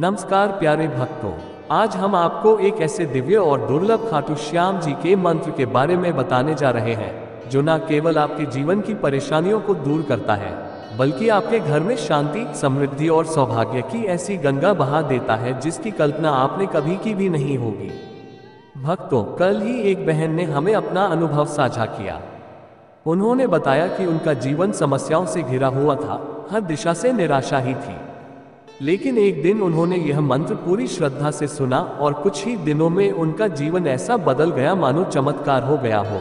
नमस्कार प्यारे भक्तों, आज हम आपको एक ऐसे दिव्य और दुर्लभ खाटू श्याम जी के मंत्र के बारे में बताने जा रहे हैं जो न केवल आपके जीवन की परेशानियों को दूर करता है बल्कि आपके घर में शांति, समृद्धि और सौभाग्य की ऐसी गंगा बहा देता है जिसकी कल्पना आपने कभी की भी नहीं होगी। भक्तों, कल ही एक बहन ने हमें अपना अनुभव साझा किया। उन्होंने बताया कि उनका जीवन समस्याओं से घिरा हुआ था, हर दिशा से निराशा ही थी। लेकिन एक दिन उन्होंने यह मंत्र पूरी श्रद्धा से सुना और कुछ ही दिनों में उनका जीवन ऐसा बदल गया मानो चमत्कार हो गया हो।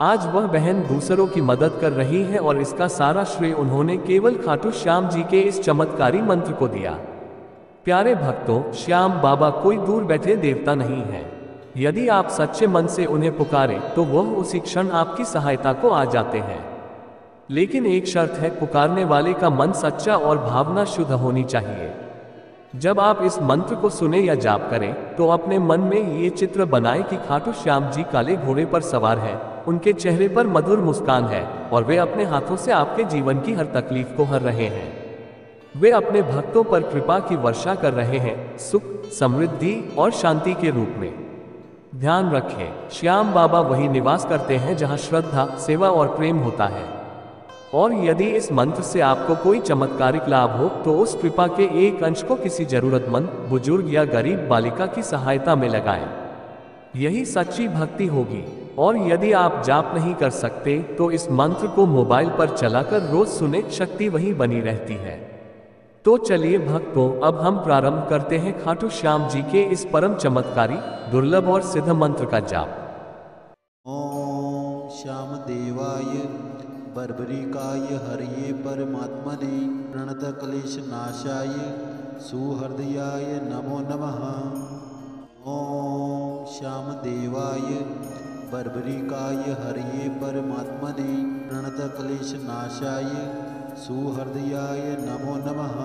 आज वह बहन दूसरों की मदद कर रही है और इसका सारा श्रेय उन्होंने केवल खाटू श्याम जी के इस चमत्कारी मंत्र को दिया। प्यारे भक्तों, श्याम बाबा कोई दूर बैठे देवता नहीं है। यदि आप सच्चे मन से उन्हें पुकारें तो वह उसी क्षण आपकी सहायता को आ जाते हैं। लेकिन एक शर्त है, पुकारने वाले का मन सच्चा और भावना शुद्ध होनी चाहिए। जब आप इस मंत्र को सुने या जाप करें तो अपने मन में ये चित्र बनाएं कि खाटू श्याम जी काले घोड़े पर सवार हैं, उनके चेहरे पर मधुर मुस्कान है और वे अपने हाथों से आपके जीवन की हर तकलीफ को हर रहे हैं। वे अपने भक्तों पर कृपा की वर्षा कर रहे हैं, सुख, समृद्धि और शांति के रूप में। ध्यान रखें, श्याम बाबा वही निवास करते हैं जहां श्रद्धा, सेवा और प्रेम होता है। और यदि इस मंत्र से आपको कोई चमत्कारिक लाभ हो तो उस कृपा के एक अंश को किसी जरूरतमंद, बुजुर्ग या गरीब बालिका की सहायता में लगाएं। यही सच्ची भक्ति होगी। और यदि आप जाप नहीं कर सकते तो इस मंत्र को मोबाइल पर चलाकर रोज सुने, शक्ति वही बनी रहती है। तो चलिए भक्तों, अब हम प्रारंभ करते हैं खाटू श्याम जी के इस परम चमत्कारी, दुर्लभ और सिद्ध मंत्र का जाप। ओम श्याम देवाय बर्बरिकाय हरिये परमात्मने प्रणत क्लेश नाशाय सुहृदयाय नमो नमः। ओम श्याम देवाय बर्बरिकाय हरिये परमात्मने प्रणत क्लेश नाशाय सुहृदयाय नमो नमः।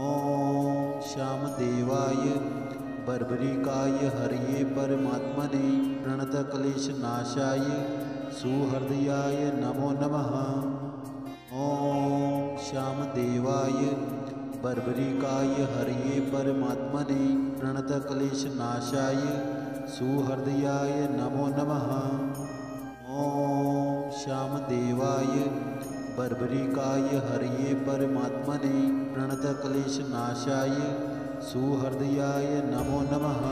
ओम श्याम देवाय बर्बरिकाय हरिये परमात्मने प्रणत क्लेश नाशाय सुहृदयाय नमो नमः। ओम श्याम देवाय बर्बरिकाय हरिये परमात्मने प्रणत क्लेश नाशाय सुहृदयाय नमो नमः। ओम श्याम देवाय बर्बरिकाय हरिये परमात्मने प्रणत क्लेश नाशाय सुहृदयाय नमो नमः।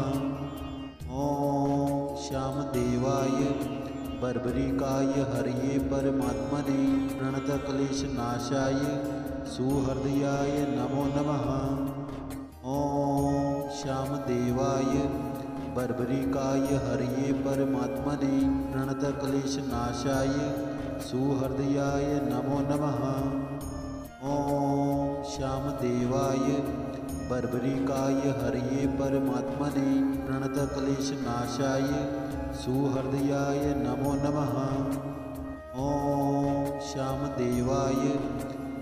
ओम श्याम देवाय बर्बरिकाय हरिये परमात्मने प्रणत क्लेश नाशाय सुहृदयाय नमो नमः। ओम श्याम देवाय बर्बरिकाय हरिये परमात्मने प्रणत क्लेश नाशाय सुहृदयाय नमो नमः। ओम श्याम देवाय बर्बरिकाय हरिये परमात्मने प्रणत क्लेश नाशाय सुहृदयाय नमो नमः। ओम श्याम देवाय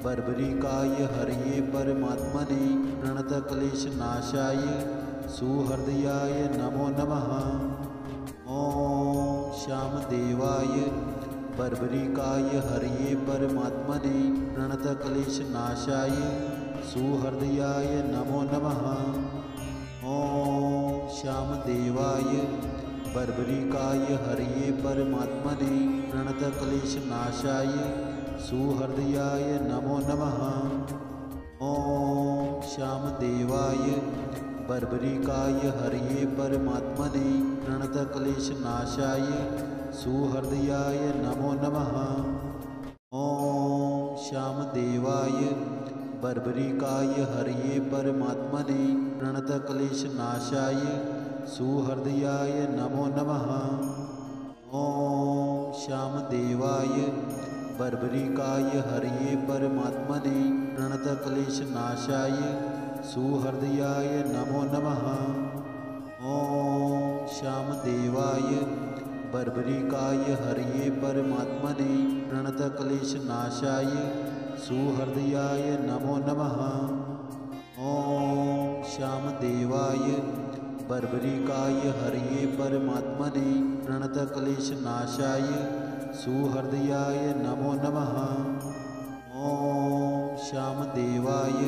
बर्बरिकाय हरिये परमात्मने प्रणत क्लेश नाशाय सुहृदयाय नमो नमः। ओम श्याम देवाय बर्बरिकाय हरिये परमात्मने प्रणत क्लेश नाशाय सुहृदयाय नमो नमः। ओम श्याम देवाय बर्बरिकाय हरिये परमात्मने प्रणत क्लेश नाशाय सुहृदयाय नमो नमः। ओम श्याम देवाय बर्बरिकाय हरिये परमात्मने प्रणत क्लेश नाशाय सुहृदयाय नमो नमः। ओम श्याम देवाय बर्बरिकाय हरिये परमात्मने प्रणत क्लेश नाशाय सुहृदयाय नमो नमः। ओम श्याम देवाय बर्बरिकाय हरिये परमात्मने प्रणत क्लेश नाशाय सुहृदयाय नमो नमः। ओम श्याम देवाय बर्बरिकाय हरिये परमात्मने प्रणत क्लेश नाशाय सुहृदयाय नमो नमः। ओम श्याम देवाय बर्बरिकाय हरिये परमात्मने प्रणत क्लेश नाशाय सुहृदयाय नमो नमः। ओम श्याम देवाय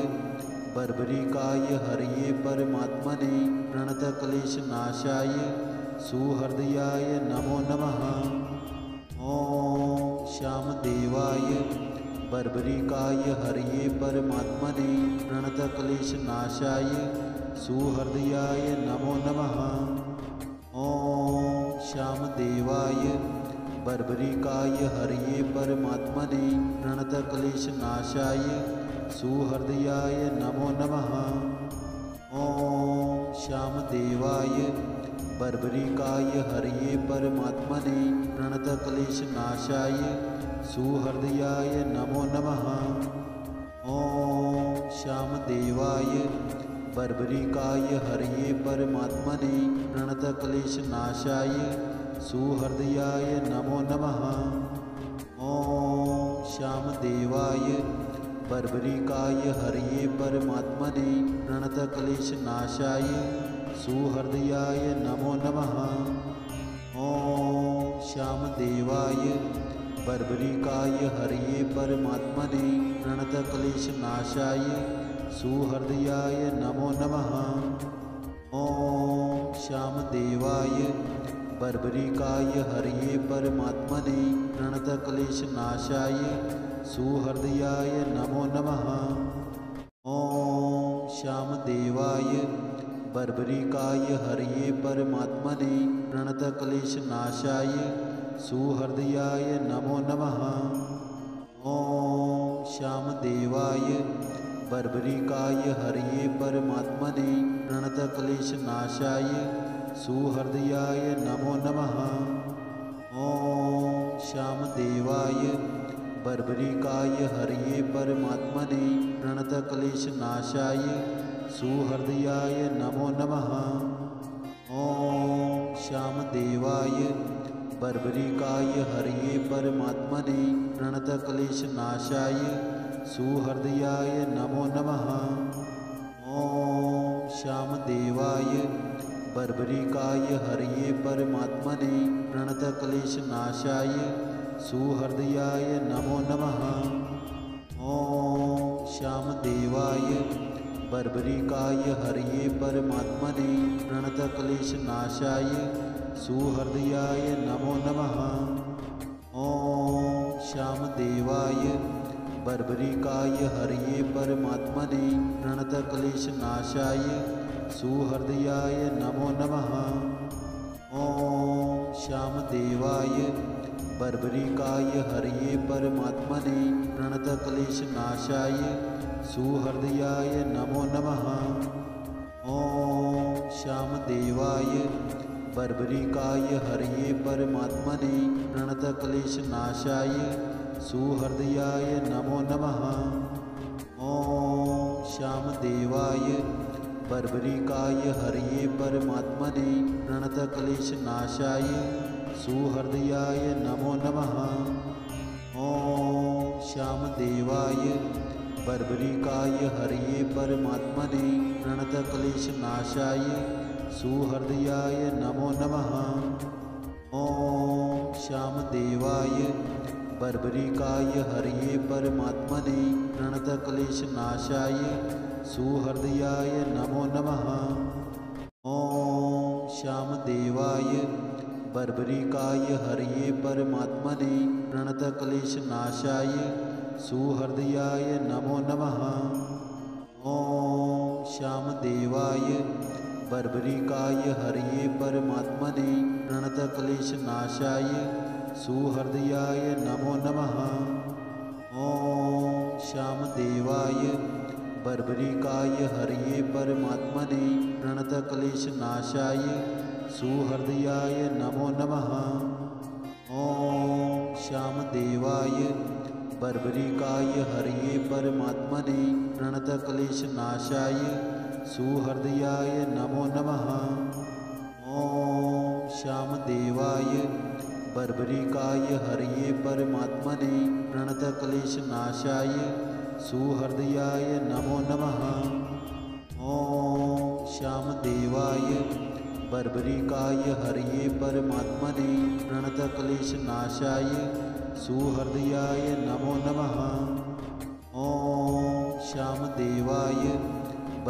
बर्बरिकाय हरये परमात्मने प्रणतक्लेशनाशाय सुहृदयाय नमो नमः। ॐ श्यामदेवाय बर्बरिकाय हरये परमात्मने प्रणतक्लेशनाशाय सुहृदयाय नमो नमः। ॐ श्यामदेवाय बर्बरिकाय हरये परमात्मने प्रणतक्लेशनाशाय सुहृदयाय नमो नमः। ॐ श्यामदेवाय बर्बरिकाय हरये परमात्मने प्रणतक्लेशनाशाय सुहृदयाय नमो नमः। ॐ श्यामदेवाय बर्बरिकाय हरये परमात्मने प्रणतक्लेशनाशाय सुहृदयाय नमो नमः। ॐ श्यामदेवाय बर्बरिकाय हरये परमात्मने प्रणतक्लेशनाशाय सुहृदयाय नमो नमः। ॐ श्यामदेवाय बर्बरिकाय हरये परमात्मने प्रणतक्लेशनाशाय सुहृदयाय नमो नमः। ॐ श्यामदेवाय बर्बरिकाय हरये परमात्मने प्रणतक्लेशनाशाय सुहृदयाय नमो नमः। ॐ श्यामदेवाय बर्बरिकाय हरये परमात्मने प्रणतक्लेशनाशाय सुहृदयाय नमो नमः। ॐ श्यामदेवाय बर्बरिकाय हरये परमात्मने प्रणतक्लेशनाशाय सुहृदयाय नमो नमः। ॐ श्यामदेवाय बर्बरिकाय हरये परमात्मने प्रणतक्लेशनाशाय सुहृदयाय नमो नमः। ॐ श्यामदेवाय बर्बरिकाय हरये परमात्मने प्रणतक्लेशनाशाय सुहृदयाय नमो नमः। ॐ श्यामदेवाय बर्बरिकाय हरये परमात्मने प्रणतक्लेशनाशाय सुहृदयाय नमो नमः। ॐ श्यामदेवाय बर्बरिकाय हरये परमात्मने प्रणतक्लेशनाशाय सुहृदयाय नमो नमः। ॐ श्यामदेवाय बर्बरिकाय हरये परमात्मने प्रणतक्लेशनाशाय सुहृदयाय नमो नमः। ॐ श्यामदेवाय बर्बरिकाय हरये परमात्मने प्रणतक्लेशनाशाय सुहृदयाय नमो नमः। ॐ श्यामदेवाय बर्बरिकाय हरये परमात्मने प्रणतक्लेशनाशाय सुहृदयाय नमो नमः। ॐ श्यामदेवाय बर्बरिकाय हरये परमात्मने प्रणतक्लेशनाशाय सुहृदयाय नमो नमः। ॐ श्यामदेवाय बर्बरिकाय हरये परमात्मने प्रणतक्लेशनाशाय सुहृदयाय नमो नमः। ॐ श्यामदेवाय बर्बरिकाय हरये परमात्मने प्रणतक्लेशनाशाय सुहृदयाय नमो नमः। ॐ श्यामदेवाय बर्बरिकाय हरये परमात्मने प्रणतक्लेशनाशाय सुहृदयाय नमो नमः। ॐ श्यामदेवाय बर्बरिकाय हरये परमात्मने प्रणतक्लेशनाशाय सुहृदयाय नमो नमः। ॐ श्यामदेवाय बर्बरिकाय हरये परमात्मने प्रणतक्लेशनाशाय सुहृदयाय नमो नमः। ॐ श्यामदेवाय बर्बरिकाय हरये परमात्मने प्रणतक्लेशनाशाय सुहृदयाय नमो नमः। ॐ श्यामदेवाय बर्बरिकाय हरये परमात्मने प्रणतक्लेशनाशाय सुहृदयाय नमो नमः। ॐ श्यामदेवाय बर्बरिकाय हरये परमात्मने प्रणतक्लेशनाशाय सुहृदयाय नमो नमः। ॐ श्यामदेवाय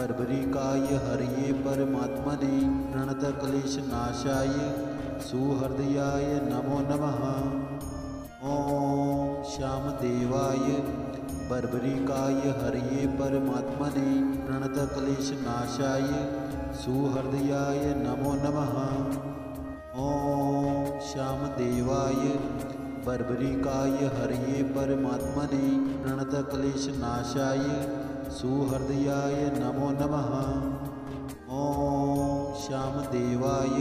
बर्बरिकाय हरये परमात्मने प्रणतक्लेशनाशाय सुहृदयाय नमो नमः। ॐ श्यामदेवाय बर्बरिकाय हरये परमात्मने प्रणतक्लेशनाशाय सुहृदयाय नमो नमः। ॐ श्यामदेवाय बर्बरिकाय हरये परमात्मने प्रणतक्लेशनाशाय सुहृदयाय नमो नमः। ॐ श्यामदेवाय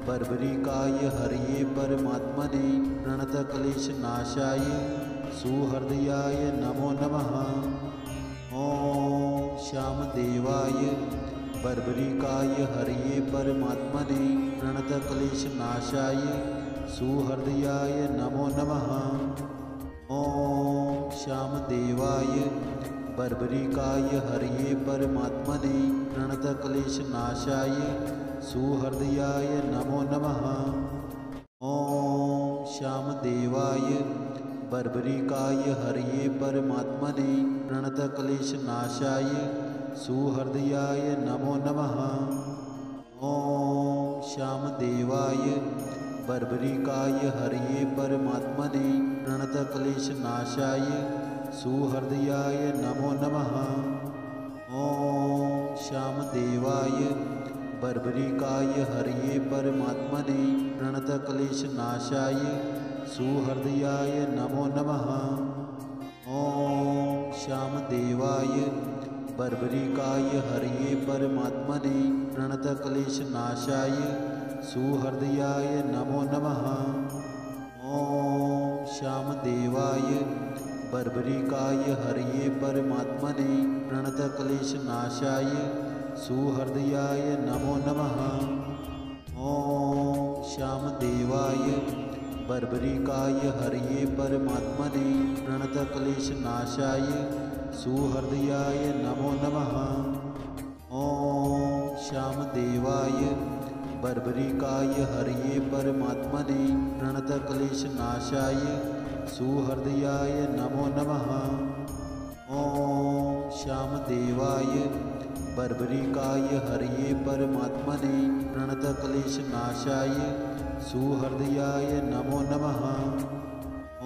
बर्बरिकाय हरये परमात्मने प्रणतक्लेशनाशाय सुहृदयाय नमो नमः। ॐ श्यामदेवाय बर्बरिकाय हरये परमात्मने प्रणतक्लेशनाशाय सुहृदयाय नमो नमः। ॐ श्यामदेवाय बर्बरिकाय हरये परमात्मने प्रणतक्लेशनाशाय सुहृदयाय नमो नमः। ॐ श्यामदेवाय बर्बरिकाय हरये परमात्मने प्रणतक्लेशनाशाय सुहृदयाय नमो नमः। ॐ श्यामदेवाय बर्बरिकाय हरये परमात्मने प्रणतक्लेशनाशाय सुहृदयाय नमो नमः। ॐ श्यामदेवाय बर्बरिकाय हरये परमात्मने प्रणतक्लेशनाशाय सुहृदयाय नमो नमः। ॐ श्यामदेवाय बर्बरिकाय हरये परमात्मने प्रणतक्लेशनाशाय सुहृदयाय नमो नमः। ॐ श्यामदेवाय बर्बरिकाय हरये परमात्मने प्रणतक्लेशनाशाय सुहृदयाय नमो नमः। ॐ श्यामदेवाय बर्बरिकाय हरये परमात्मने प्रणतक्लेशनाशाय सुहृदयाय नमो नमः। ॐ श्यामदेवाय बर्बरिकाय हरये परमात्मने प्रणतक्लेशनाशाय सुहृदयाय नमो नमः। ॐ श्यामदेवाय बर्बरिकाय हरये परमात्मने प्रणतक्लेशनाशाय सुहृदयाय नमो नमः।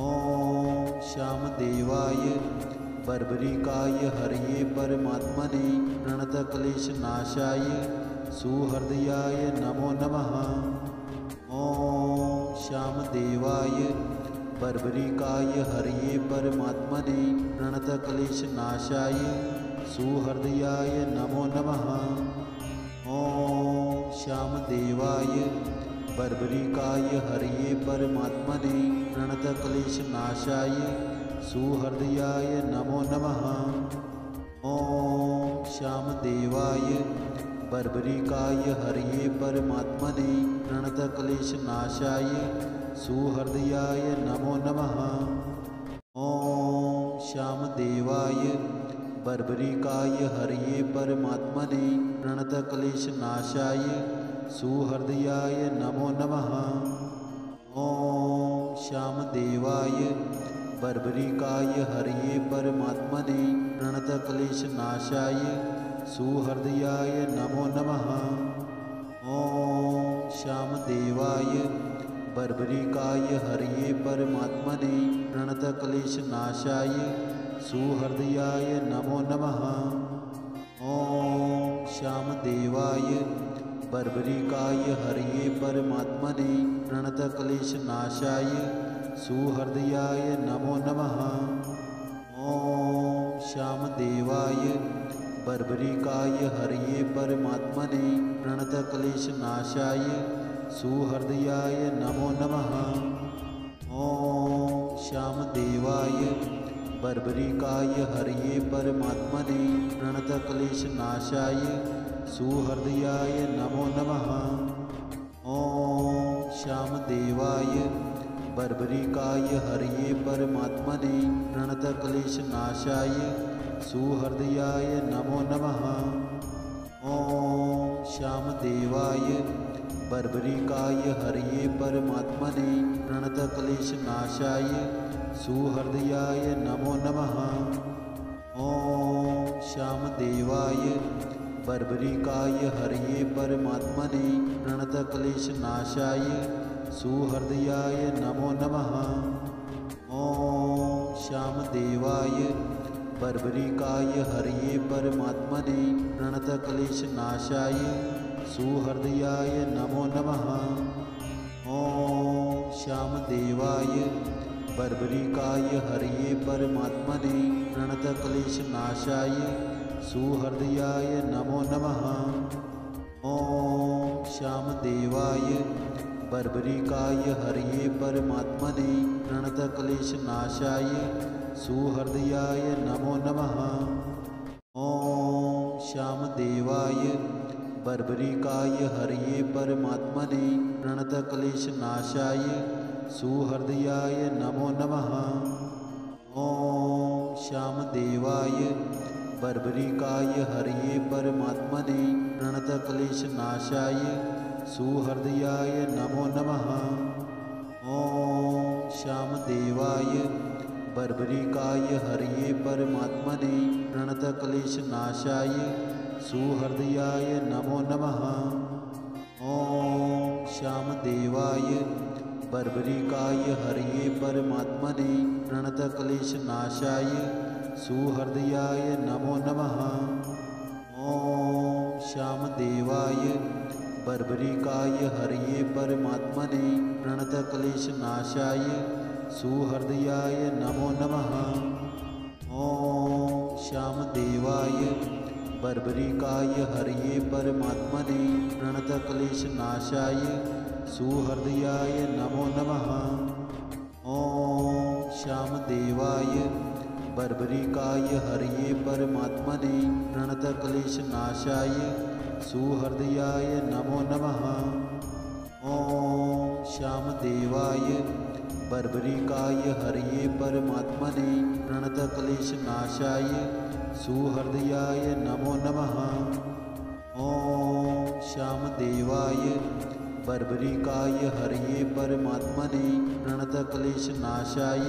ॐ श्यामदेवाय बर्बरिकाय हरये परमात्मने प्रणतक्लेशनाशाय सुहृदयाय नमो नमः। ॐ श्यामदेवाय बर्बरिकाय हरये परमात्मने प्रणतक्लेशनाशाय सुहृदयाय नमो नमः। ॐ श्यामदेवाय बर्बरिकाय हरये परमात्मने प्रणतक्लेशनाशाय सुहृदयाय नमो नमः। ॐ श्यामदेवाय बर्बरिकाय हरये परमात्मने प्रणतक्लेशनाशाय सुहृदयाय नमो नमः। ॐ श्यामदेवाय बर्बरिकाय हरये परमात्मने प्रणतक्लेशनाशाय सुहृदयाय नमो नमः। ॐ श्यामदेवाय बर्बरिकाय हरये परमात्मने प्रणतक्लेशनाशाय सुहृदयाय नमो नमः। ॐ श्यामदेवाय बर्बरिकाय हरये परमात्मने प्रणतक्लेशनाशाय सुहृदयाय नमो नमः। ॐ श्यामदेवाय बर्बरिकाय हरये परमात्मने प्रणतक्लेशनाशाय सुहृदयाय नमो नमः। ॐ श्यामदेवाय बर्बरिकाय हरये परमात्मने प्रणतक्लेशनाशाय सुहृदयाय नमो नमः। ॐ श्यामदेवाय बर्बरिकाय हरये परमात्मने प्रणतक्लेशनाशाय सुहृदयाय नमो नमः। ॐ श्यामदेवाय बर्बरिकाय हरये परमात्मने प्रणतक्लेशनाशाय सुहृदयाय नमो नमः। ॐ श्यामदेवाय बर्बरिकाय हरये परमात्मने प्रणतक्लेशनाशाय सुहृदयाय नमो नमः। ॐ श्यामदेवाय बर्बरिकाय हरये परमात्मने प्रणतक्लेशनाशाय सुहृदयाय नमो नमः। ॐ श्यामदेवाय बर्बरिकाय हरये परमात्मने प्रणतक्लेशनाशाय सुहृदयाय नमो नमः। ॐ श्यामदेवाय बर्बरिकाय हरये परमात्मने प्रणतक्लेशनाशाय सुहृदयाय नमो नमः। ॐ श्यामदेवाय बर्बरिकाय हरये परमात्मने प्रणतक्लेशनाशाय सुहृदयाय नमो नमः। ॐ श्यामदेवाय बर्बरिकाय हरये परमात्मने प्रणतक्लेशनाशाय सुहृदयाय नमो नमः। ॐ श्यामदेवाय बर्बरिकाय हरये परमात्मने प्रणतक्लेशनाशाय सुहृदयाय नमो नमः। ॐ श्यामदेवाय बर्बरिकाय हरये परमात्मने प्रणतक्लेशनाशाय सुहृदयाय नमो नमः। ॐ श्यामदेवाय बर्बरिकाय हरये परमात्मने प्रणतक्लेशनाशाय सुहृदयाय नमो नमः। ॐ श्यामदेवाय बर्बरिकाय हरये परमात्मने प्रणतक्लेशनाशाय सुहृदयाय नमो नमः। ॐ श्यामदेवाय बर्बरिकाय हरये परमात्मने प्रणतक्लेशनाशाय सुहृदयाय नमो नमः। ॐ श्यामदेवाय बर्बरिकाय हरये परमात्मने प्रणतक्लेशनाशाय सुहृदयाय नमो नमः। ॐ श्यामदेवाय बर्बरिकाय हरये परमात्मने प्रणतक्लेशनाशाय सुहृदयाय नमो नमः। ॐ श्यामदेवाय बर्बरिकाय हरये परमात्मने प्रणतक्लेशनाशाय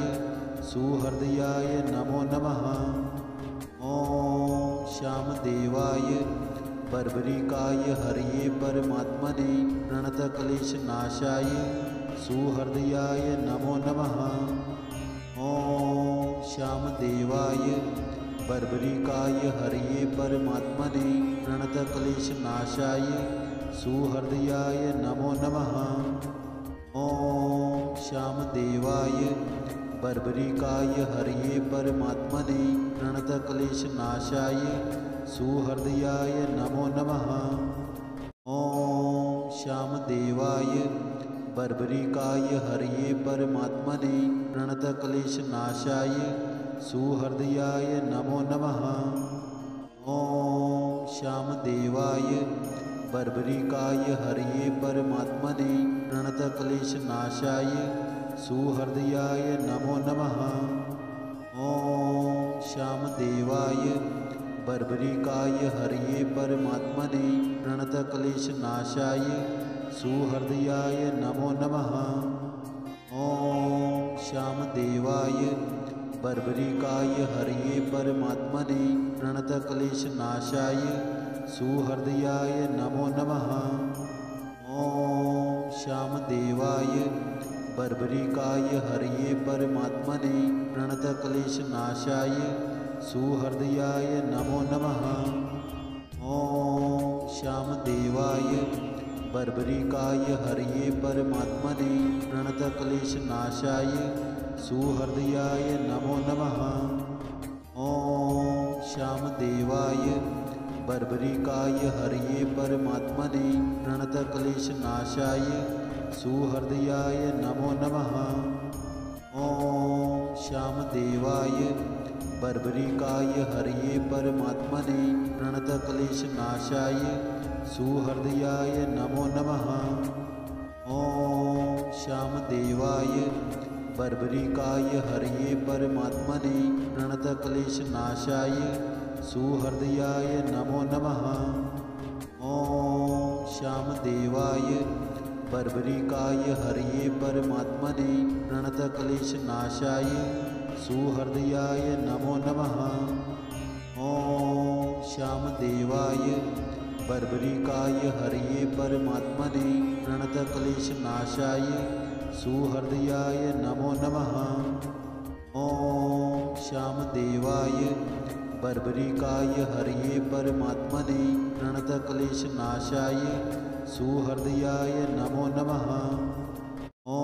सुहृदयाय नमो नमः। ॐ श्यामदेवाय बर्बरिकाय हरये परमात्मने प्रणतक्लेशनाशाय सुहृदयाय नमो नमः। ॐ श्यामदेवाय बर्बरिकाय हरये परमात्मने प्रणतक्लेशनाशाय सुहृदयाय नमो नमः। ॐ श्यामदेवाय बर्बरिकाय हरये परमात्मने प्रणतक्लेशनाशाय सुहृदयाय नमो नमः। ॐ श्यामदेवाय बर्बरिकाय हरये परमात्मने प्रणतक्लेशनाशाय सुहृदयाय नमो नमः। ॐ श्यामदेवाय बर्बरिकाय हरये परमात्मने प्रणतक्लेशनाशाय सुहृदयाय नमो नमः। ॐ श्यामदेवाय बर्बरिकाय हरये परमात्मने प्रणतक्लेशनाशाय सुहृदयाय नमो नमः। ॐ श्यामदेवाय बर्बरिकाय हरये परमात्मने प्रणतक्लेशनाशाय सुहृदयाय नमो नमः। ॐ श्यामदेवाय बर्बरिकाय हरये परमात्मने प्रणतक्लेशनाशाय सुहृदयाय नमो नमः। ॐ श्यामदेवाय बर्बरिकाय हरये परमात्मने प्रणतक्लेशनाशाय सुहृदयाय नमो नमः। ॐ श्यामदेवाय बर्बरिकाय हरये परमात्मने प्रणतक्लेशनाशाय सुहृदयाय नमो नमः। ॐ श्यामदेवाय बर्बरिकाय हरये परमात्मने प्रणतक्लेशनाशाय सुहृदयाय नमो नमः। ॐ श्यामदेवाय बर्बरिकाय हरये परमात्मने प्रणतक्लेशनाशाय सुहृदयाय नमो नमः। ॐ श्यामदेवाय बर्बरिकाय हरये परमात्मने प्रणतक्लेशनाशाय सुहृदयाय नमो नमः। ॐ श्यामदेवाय बर्बरिकाय हरये परमात्मने प्रणतक्लेशनाशाय सुहृदयाय नमो नमः। ॐ श्यामदेवाय बर्बरिकाय हरये परमात्मने प्रणतक्लेशनाशाय सुहृदयाय नमो नमः। ॐ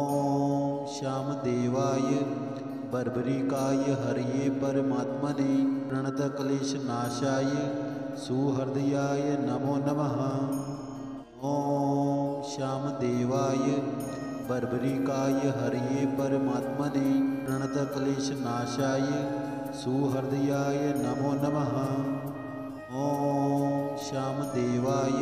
श्यामदेवाय बर्बरिकाय हरये परमात्मने प्रणतक्लेशनाशाय सुहृदयाय नमो नमः। ॐ श्यामदेवाय बर्बरिकाय हरये परमात्मने प्रणतक्लेशनाशाय सुहृदयाय नमो नमः। ॐ श्यामदेवाय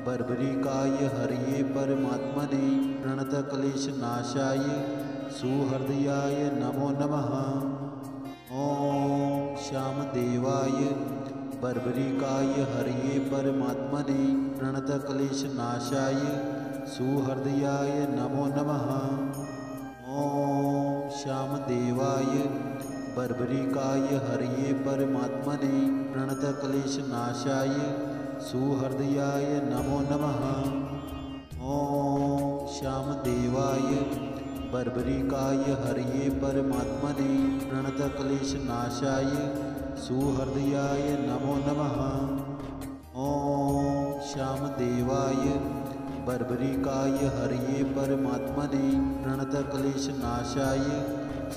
बर्बरिकाय हरये परमात्मने प्रणतक्लेशनाशाय सुहृदयाय नमो नमः। ॐ श्यामदेवाय बर्बरिकाय हरये परमात्मने प्रणतक्लेशनाशाय सुहृदयाय नमो नमः। ॐ श्यामदेवाय बर्बरिकाय हरये परमात्मने प्रणतक्लेशनाशाय सुहृदयाय नमो नमः। ॐ श्यामदेवाय बर्बरिकाय हरये परमात्मने प्रणतक्लेशनाशाय सुहृदयाय नमो नमः। ॐ श्यामदेवाय बर्बरिकाय हरये परमात्मने प्रणतक्लेशनाशाय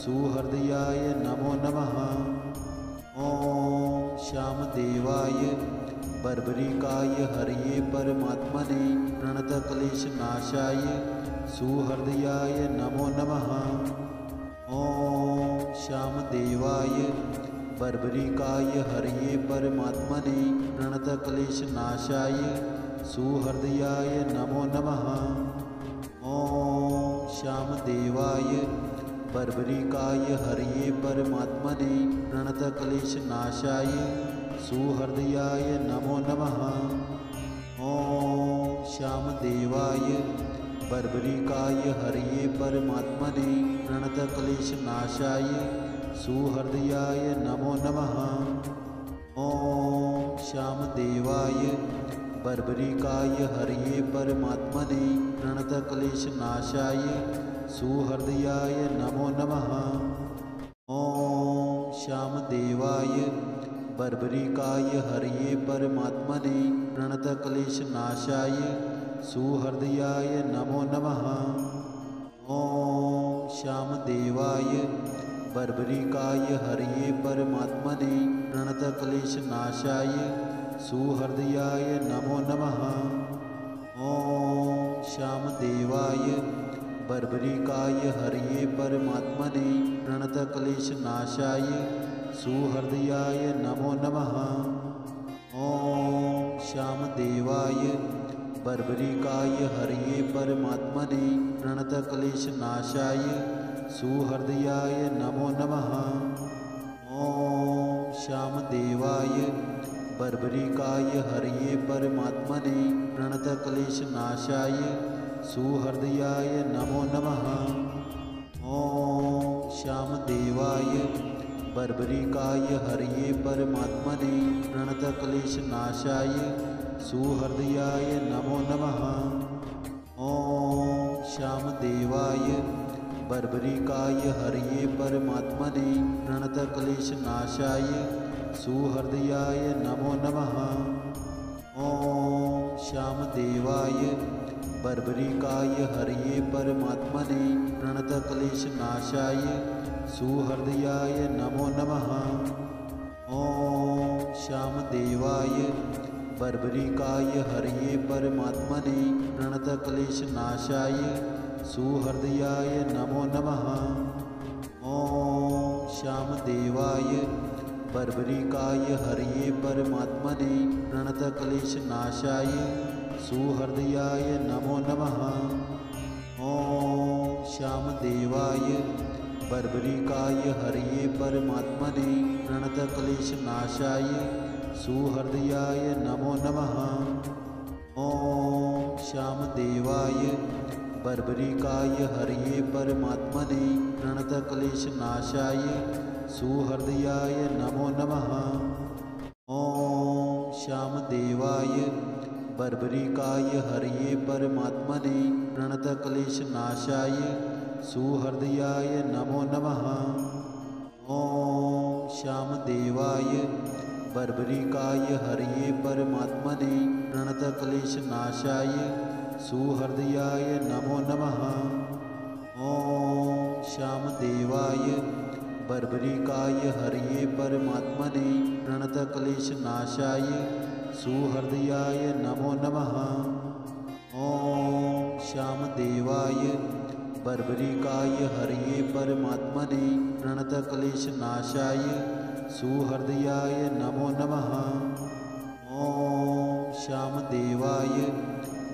सुहृदयाय नमो नमः। ॐ श्यामदेवाय बर्बरिकाय हरये परमात्मने प्रणतक्लेशनाशाय सुहृदयाय नमो नमः। ॐ श्यामदेवाय बर्बरिकाय हरये परमात्मने प्रणतक्लेशनाशाय सुहृदयाय नमो नमः। ॐ श्यामदेवाय बर्बरिकाय हरये परमात्मने प्रणतक्लेशनाशाय सुहृदयाय नमो नमः। ॐ श्यामदेवाय बर्बरिकाय हरये परमात्मने प्रणतक्लेशनाशाय सुहृदयाय नमो नमः। ॐ श्यामदेवाय बर्बरिकाय हरये परमात्मने प्रणतक्लेशनाशाय सुहृदयाय नमो नमः। ॐ श्यामदेवाय बर्बरिकाय हरये परमात्मने प्रणतक्लेशनाशाय सुहृदयाय नमो नमः। ॐ श्यामदेवाय बर्बरिकाय हरये परमात्मने प्रणतक्लेशनाशाय सुहृदयाय नमो नमः। ॐ श्यामदेवाय बर्बरिकाय हरये परमात्मने प्रणतक्लेशनाशाय सुहृदयाय नमो नमः। ॐ श्यामदेवाय बर्बरिकाय हरये परमात्मने प्रणतक्लेशनाशाय सुहृदयाय नमो नमः। ॐ श्यामदेवाय बर्बरिकाय हरये परमात्मने प्रणतक्लेशनाशाय सुहृदयाय नमो नमः। ॐ श्यामदेवाय बर्बरिकाय हरये परमात्मने प्रणतक्लेशनाशाय सुहृदयाय नमो नमः। ॐ श्यामदेवाय बर्बरिकाय हरये परमात्मने प्रणतक्लेशनाशाय सुहृदयाय नमो नमः। ॐ श्यामदेवाय बर्बरिकाय हरये परमात्मने प्रणतक्लेशनाशाय सुहृदयाय नमो नमः। ॐ श्यामदेवाय बर्बरिकाय हरये परमात्मने प्रणतक्लेशनाशाय सुहृदयाय नमो नमः। ॐ श्यामदेवाय बर्बरिकाय हरये परमात्मने प्रणतक्लेशनाशाय सुहृदयाय नमो नमः। ॐ श्यामदेवाय बर्बरिकाय हरये परमात्मने प्रणतक्लेशनाशाय सुहृदयाय नमो नमः। ॐ श्यामदेवाय बर्बरिकाय हरये परमात्मने प्रणतक्लेशनाशाय सुहृदयाय नमो नमः। ॐ श्यामदेवाय बर्बरिकाय हरये परमात्मने प्रणतक्लेशनाशाय सुहृदयाय नमो नमः। ॐ श्यामदेवाय बर्बरिकाय हरये परमात्मने प्रणतक्लेशनाशाय सुहृदयाय नमो नमः। ॐ श्यामदेवाय बर्बरिकाय हरये परमात्मने प्रणतक्लेशनाशाय सुहृदयाय नमो नमः। ॐ श्यामदेवाय बर्बरिकाय हरये परमात्मने प्रणतक्लेशनाशाय सुहृदयाय नमो नमः। ॐ श्यामदेवाय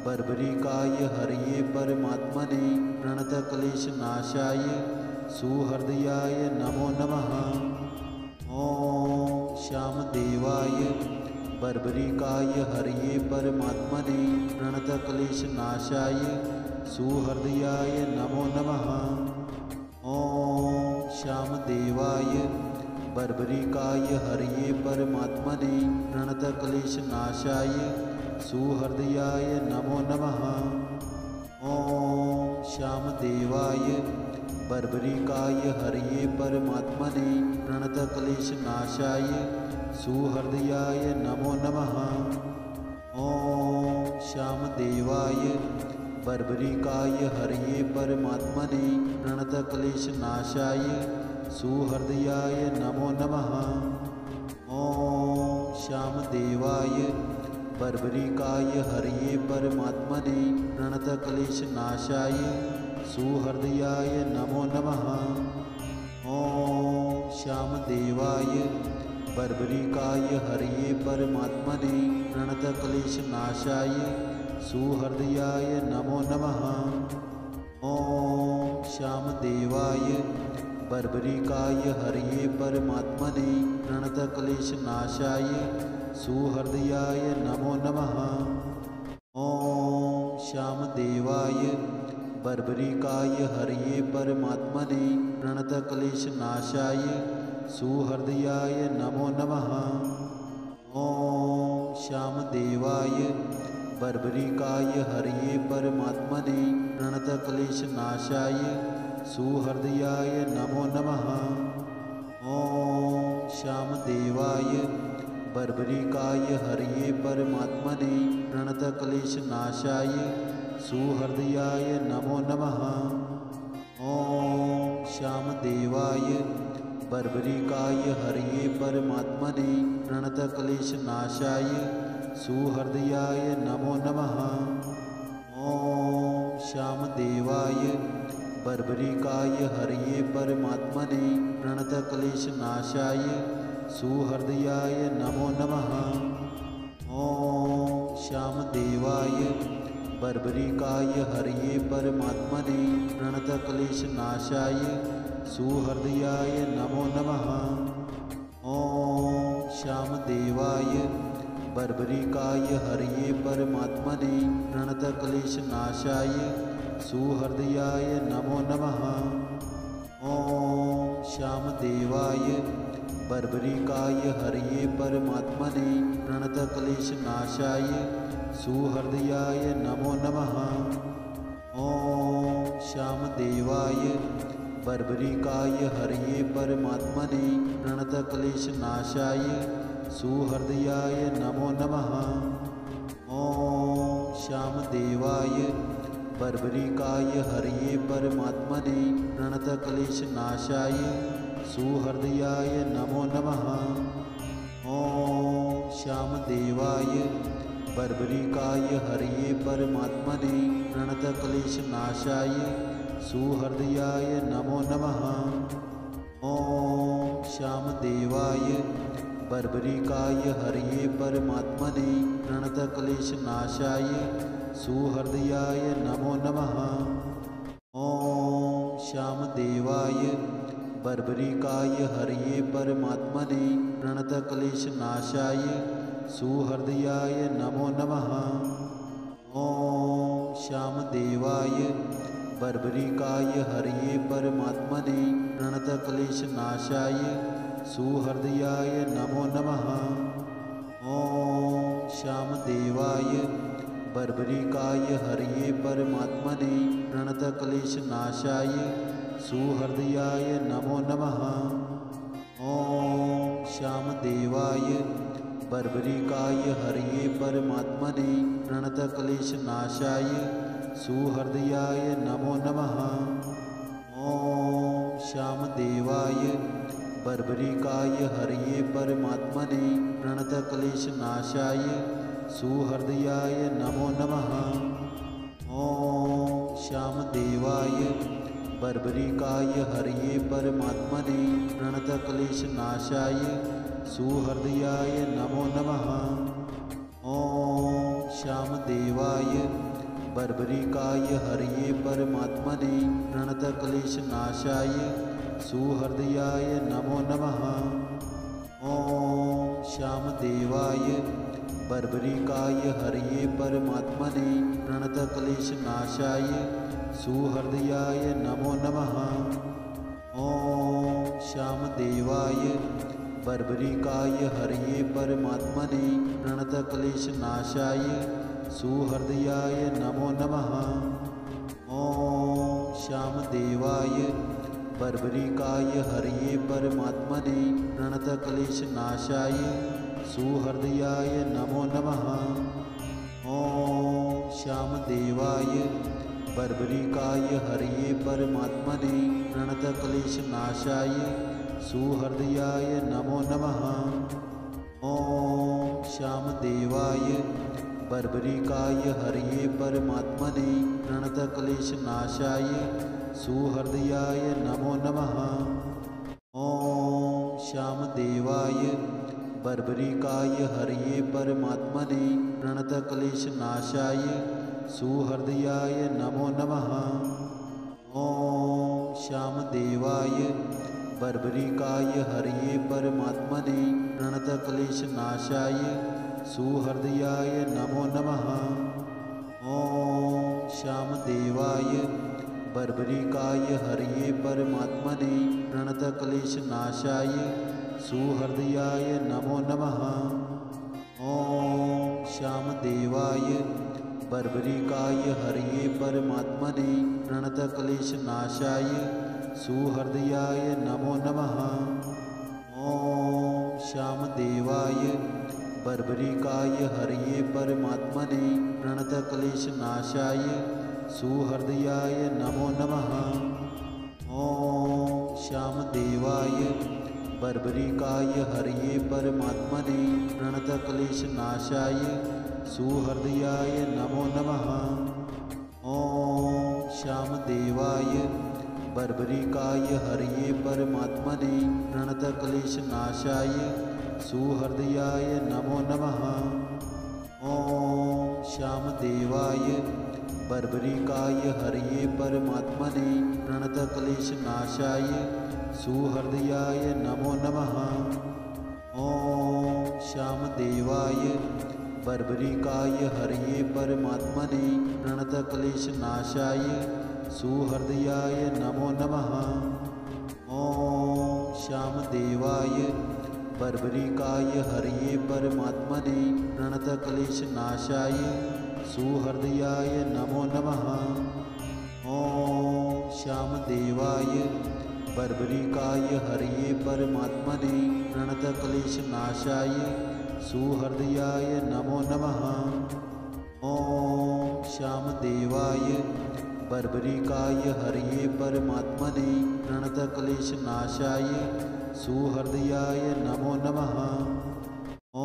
बर्बरिकाय हरये परमात्मने प्रणतक्लेशनाशाय सुहृदयाय नमो नमः। ॐ श्यामदेवाय बर्बरिकाय हरये परमात्मने प्रणतक्लेशनाशाय सुहृदयाय नमो नमः। ॐ श्यामदेवाय बर्बरिकाय हरये परमात्मने प्रणतक्लेशनाशाय सुहृदयाय नमो नमः। ॐ श्यामदेवाय बर्बरिकाय हरये परमात्मने प्रणतक्लेशनाशाय सुहृदयाय नमो नमः। ॐ श्यामदेवाय बर्बरिकाय हरये परमात्मने प्रणतक्लेशनाशाय सुहृदयाय नमो नमः। ॐ श्यामदेवाय बर्बरिकाय हरये परमात्मने प्रणतक्लेशनाशाय सुहृदयाय नमो नमः। ॐ श्यामदेवाय बर्बरिकाय हरये परमात्मने प्रणतक्लेशनाशाय सुहृदयाय नमो नमः। ॐ श्यामदेवाय बर्बरिकाय हरये परमात्मने प्रणतक्लेशनाशाय सुहृदयाय नमो नमः। ॐ श्यामदेवाय बर्बरिकाय हरये परमात्मने प्रणतक्लेशनाशाय सुहृदयाय नमो नमः। ॐ श्यामदेवाय बर्बरिकाय हरये परमात्मने प्रणतक्लेशनाशाय सुहृदयाय नमो नमः। ॐ श्यामदेवाय बर्बरिकाय हरये परमात्मने प्रणतक्लेशनाशाय सुहृदयाय नमो नमः। ॐ श्यामदेवाय बर्बरिकाय हरये परमात्मने प्रणतक्लेशनाशाय सुहृदयाय नमो नमः। ॐ श्यामदेवाय बर्बरिकाय हरये परमात्मने प्रणतक्लेशनाशाय सुहृदयाय नमो नमः। ॐ श्यामदेवाय बर्बरिकाय हरये परमात्मने प्रणतक्लेशनाशाय सुहृदयाय नमो नमः। ॐ श्यामदेवाय बर्बरिकाय हरये परमात्मने प्रणतक्लेशनाशाय सुहृदयाय नमो नमः। ॐ श्यामदेवाय बर्बरिकाय हरये परमात्मने प्रणतक्लेशनाशाय सुहृदयाय नमो नमः। ॐ श्यामदेवाय बर्बरिकाय हरये परमात्मने प्रणतक्लेशनाशाय सुहृदयाय नमो नमः। ॐ श्यामदेवाय बर्बरिकाय हरये परमात्मने प्रणतक्लेशनाशाय सुहृदयाय नमो नमः। ॐ श्यामदेवाय बर्बरिकाय हरये परमात्मने प्रणतक्लेशनाशाय सुहृदयाय नमो नमः। ॐ श्यामदेवाय बर्बरिकाय हरये परमात्मने प्रणतक्लेशनाशाय सुहृदयाय नमो नमः। ॐ श्यामदेवाय बर्बरिकाय हरये परमात्मने प्रणतक्लेशनाशाय सुहृदयाय नमो नमः। ॐ श्यामदेवाय बर्बरिकाय हरये परमात्मने प्रणतक्लेशनाशाय सुहृदयाय नमो नमः। ॐ श्यामदेवाय बर्बरिकाय हरये परमात्मने प्रणतक्लेशनाशाय सुहृदयाय नमो नमः। ॐ श्यामदेवाय बर्बरिकाय हरये परमात्मने प्रणतक्लेशनाशाय सुहृदयाय नमो नमः। ॐ श्यामदेवाय बर्बरिकाय हरये परमात्मने प्रणतक्लेशनाशाय सुहृदयाय नमो नमः। ॐ श्यामदेवाय बर्बरिकाय हरये परमात्मने प्रणतक्लेशनाशाय सुहृदयाय नमो नमः। ॐ श्यामदेवाय बर्बरिकाय हरये परमात्मने प्रणतक्लेशनाशाय सुहृदयाय नमो नमः। ॐ श्यामदेवाय बर्बरिकाय हरये परमात्मने प्रणतक्लेशनाशाय सुहृदयाय नमो नमः। ॐ श्यामदेवाय बर्बरिकाय हरये परमात्मने प्रणतक्लेशनाशाय सुहृदयाय नमो नमः। ॐ श्यामदेवाय बर्बरिकाय हरये परमात्मने प्रणतक्लेशनाशाय सुहृदयाय नमो नमः। ॐ श्यामदेवाय बर्बरिकाय हरये परमात्मने प्रणतक्लेशनाशाय सुहृदयाय नमो नमः। ॐ श्यामदेवाय बर्बरिकाय हरये परमात्मने प्रणतक्लेशनाशाय सुहृदयाय नमो नमः। ॐ श्यामदेवाय बर्बरिकाय हरये परमात्मने प्रणतक्लेशनाशाय सुहृदयाय नमो नमः। ॐ श्यामदेवाय बर्बरिकाय हरये परमात्मने प्रणतक्लेशनाशाय सुहृदयाय नमो नमः। ॐ श्यामदेवाय बर्बरिकाय हरये परमात्मने प्रणतक्लेशनाशाय सुहृदयाय नमो नमः। ॐ श्यामदेवाय बर्बरिकाय हरये परमात्मने प्रणतक्लेशनाशाय सुहृदयाय नमो नमः। ॐ श्यामदेवाय बर्बरिकाय हरये परमात्मने प्रणतक्लेशनाशाय सुहृदयाय नमो नमः। ॐ श्यामदेवाय बर्बरिकाय हरये परमात्मने प्रणतक्लेशनाशाय सुहृदयाय नमो नमः। ॐ श्यामदेवाय बर्बरिकाय हरये परमात्मने प्रणतक्लेशनाशाय सुहृदयाय नमो नमः। ॐ श्यामदेवाय बर्बरिकाय हरये परमात्मने प्रणतक्लेशनाशाय सुहृदयाय नमो नमः। ॐ श्यामदेवाय बर्बरिकाय हरये परमात्मने प्रणतक्लेशनाशाय सुहृदयाय नमो नमः। ॐ श्यामदेवाय बर्बरिकाय हरये परमात्मने प्रणतक्लेशनाशाय सुहृदयाय नमो नमः। ॐ श्यामदेवाय बर्बरिकाय हरये परमात्मने प्रणतक्लेशनाशाय सुहृदयाय नमो नमः। ॐ श्यामदेवाय बर्बरिकाय हरये परमात्मने प्रणतक्लेशनाशाय सुहृदयाय नमो नमः। ॐ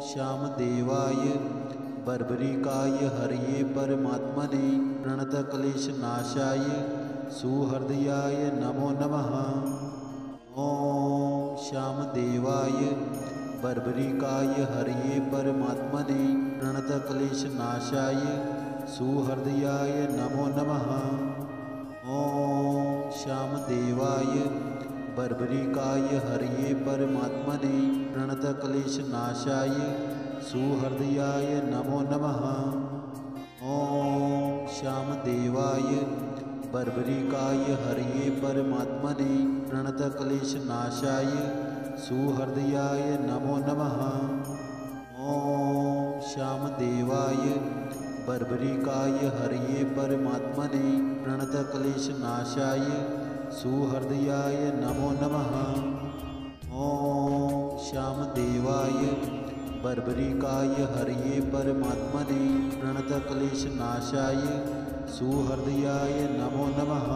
श्यामदेवाय बर्बरिकाय हरये परमात्मने प्रणतक्लेशनाशाय सुहृदयाय नमो नमः। ॐ श्यामदेवाय बर्बरिकाय हरये परमात्मने प्रणतक्लेशनाशाय सुहृदयाय नमो नमः। ॐ श्यामदेवाय बर्बरिकाय हरये परमात्मने प्रणतक्लेशनाशाय सुहृदयाय नमो नमः। ॐ श्यामदेवाय बर्बरिकाय हरये परमात्मने प्रणतक्लेशनाशाय सुहृदयाय नमो नमः। ॐ श्यामदेवाय बर्बरिकाय हरये परमात्मने प्रणतक्लेशनाशाय सुहृदयाय नमो नमः। ॐ श्यामदेवाय बर्बरिकाय हरये परमात्मने प्रणतक्लेशनाशाय सुहृदयाय नमो नमः।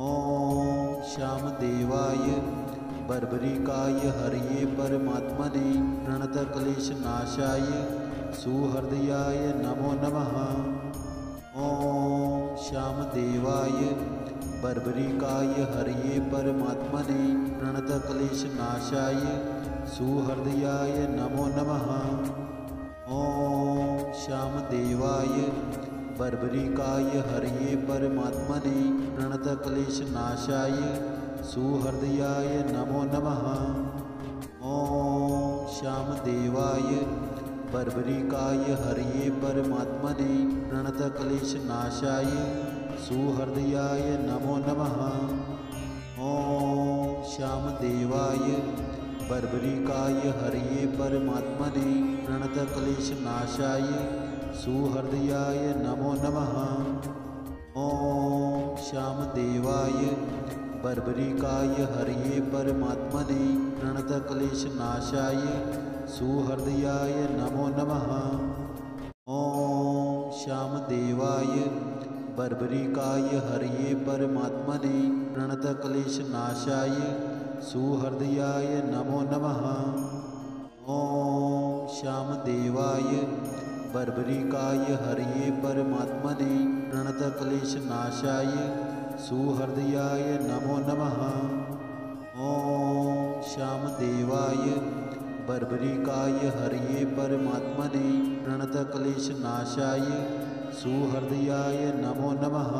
ॐ श्यामदेवाय बर्बरिकाय हरये परमात्मने प्रणतक्लेशनाशाय सुहृदयाय नमो नमः। ॐ श्यामदेवाय बर्बरिकाय हरये परमात्मने प्रणतक्लेशनाशाय सुहृदयाय नमो नमः। ॐ श्यामदेवाय बर्बरिकाय हरये परमात्मने प्रणतक्लेशनाशाय सुहृदयाय नमो नमः। ॐ श्यामदेवाय बर्बरिकाय हरये परमात्मने प्रणतक्लेशनाशाय सुहृदयाय नमो नमः। ॐ श्यामदेवाय बर्बरिकाय हरये परमात्मने प्रणतक्लेशनाशाय सुहृदयाय नमो नमः। ॐ श्यामदेवाय बर्बरिकाय हरये परमात्मने प्रणतक्लेशनाशाय सुहृदयाय नमो नमः। ॐ श्यामदेवाय बर्बरिकाय हरये परमात्मने प्रणतक्लेशनाशाय सुहृदयाय नमो नमः। ॐ श्यामदेवाय बर्बरिकाय हरये परमात्मने प्रणतक्लेशनाशाय सुहृदयाय नमो नमः। ॐ श्यामदेवाय बर्बरिकाय हरये परमात्मने प्रणतक्लेशनाशाय सुहृदयाय नमो नमः।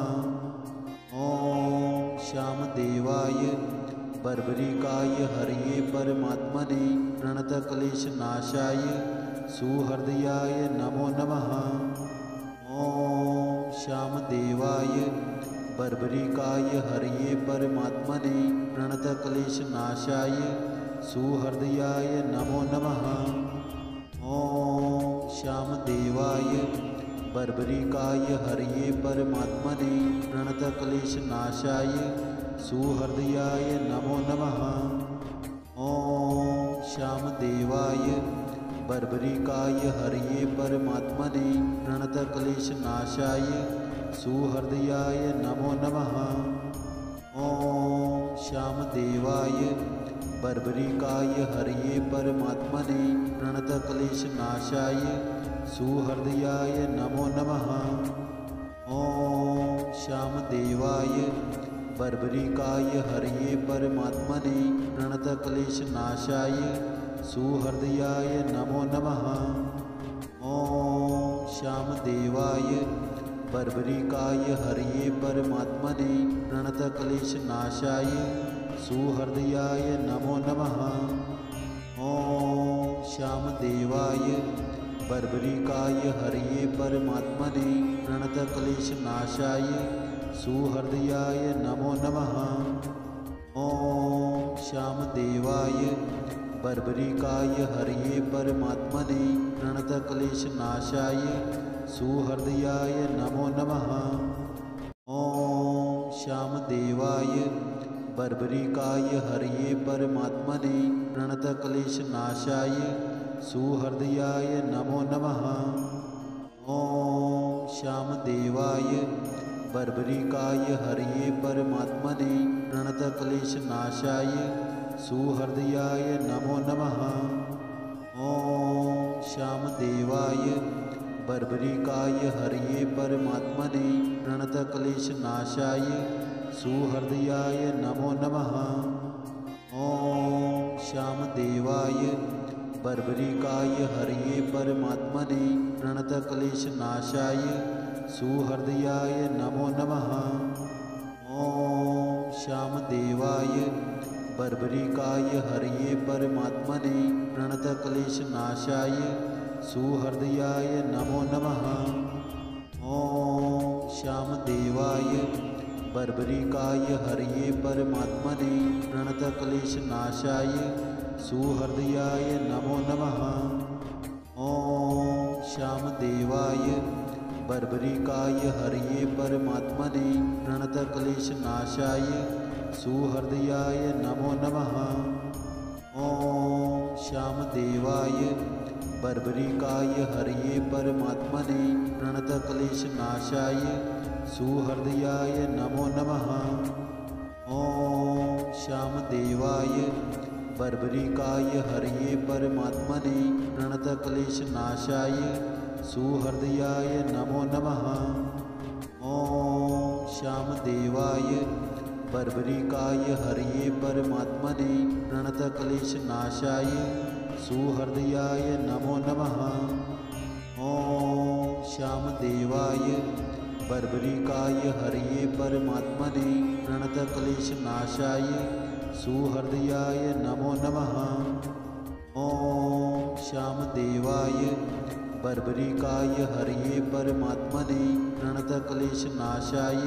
ॐ श्यामदेवाय बर्बरिकाय हरये परमात्मने प्रणतक्लेशनाशाय सुहृदयाय नमो नमः। ॐ श्यामदेवाय बर्बरिकाय हरये परमात्मने प्रणतक्लेशनाशाय सुहृदयाय नमो नमः। ॐ श्यामदेवाय बर्बरिकाय हरये परमात्मने प्रणतक्लेशनाशाय सुहृदयाय नमो नमः। ॐ श्यामदेवाय बर्बरिकाय हरये परमात्मने प्रणतक्लेशनाशाय सुहृदयाय नमो नमः। ॐ श्यामदेवाय बर्बरिकाय हरये परमात्मने प्रणतक्लेशनाशाय सुहृदयाय नमो नमः। ॐ श्यामदेवाय बर्बरिकाय हरये परमात्मने प्रणतक्लेशनाशाय सुहृदयाय नमो नमः। ॐ श्यामदेवाय बर्बरिकाय हरये परमात्मने प्रणतक्लेशनाशाय सुहृदयाय नमो नमः। ॐ श्यामदेवाय बर्बरिकाय हरये परमात्मने प्रणतक्लेशनाशाय सुहृदयाय नमो नमः। ॐ श्यामदेवाय बर्बरिकाय हरये परमात्मने प्रणतक्लेशनाशाय सुहृदयाय नमो नमः। ॐ श्यामदेवाय बर्बरिकाय हरये परमात्मने प्रणतक्लेशनाशाय सुहृदयाय नमो नमः। ॐ श्यामदेवाय बर्बरिकाय हरये परमात्मने प्रणतक्लेशनाशाय सुहृदयाय नमो नमः। ॐ श्यामदेवाय बर्बरिकाय हरये परमात्मने प्रणतक्लेशनाशाय सुहृदयाय नमो नमः। ॐ श्यामदेवाय बर्बरिकाय हरये परमात्मने प्रणतक्लेशनाशाय सुहृदयाय नमो नमः। ॐ श्यामदेवाय बर्बरिकाय हरये परमात्मने प्रणतक्लेशनाशाय सुहृदयाय नमो नमः। ॐ श्यामदेवाय बर्बरिकाय हरये परमात्मने प्रणतक्लेशनाशाय सुहृदयाय नमो नमः। ॐ श्यामदेवाय बर्बरिकाय हरये परमात्मने प्रणतक्लेशनाशाय सुहृदयाय नमो नमः। ॐ श्यामदेवाय बर्बरिकाय हरये परमात्मने प्रणतक्लेशनाशाय सुहृदयाय नमो नमः। ॐ श्यामदेवाय बर्बरिकाय हरये परमात्मने प्रणतक्लेशनाशाय सुहृदयाय नमो नमः। ॐ श्यामदेवाय बर्बरिकाय हरये परमात्मने प्रणतक्लेशनाशाय सुहृदयाय नमो नमः। ॐ श्यामदेवाय बर्बरिकाय हरये परमात्मने प्रणतक्लेशनाशाय सुहृदयाय नमो नमः। ॐ श्यामदेवाय बर्बरिकाय हरये परमात्मने प्रणतक्लेशनाशाय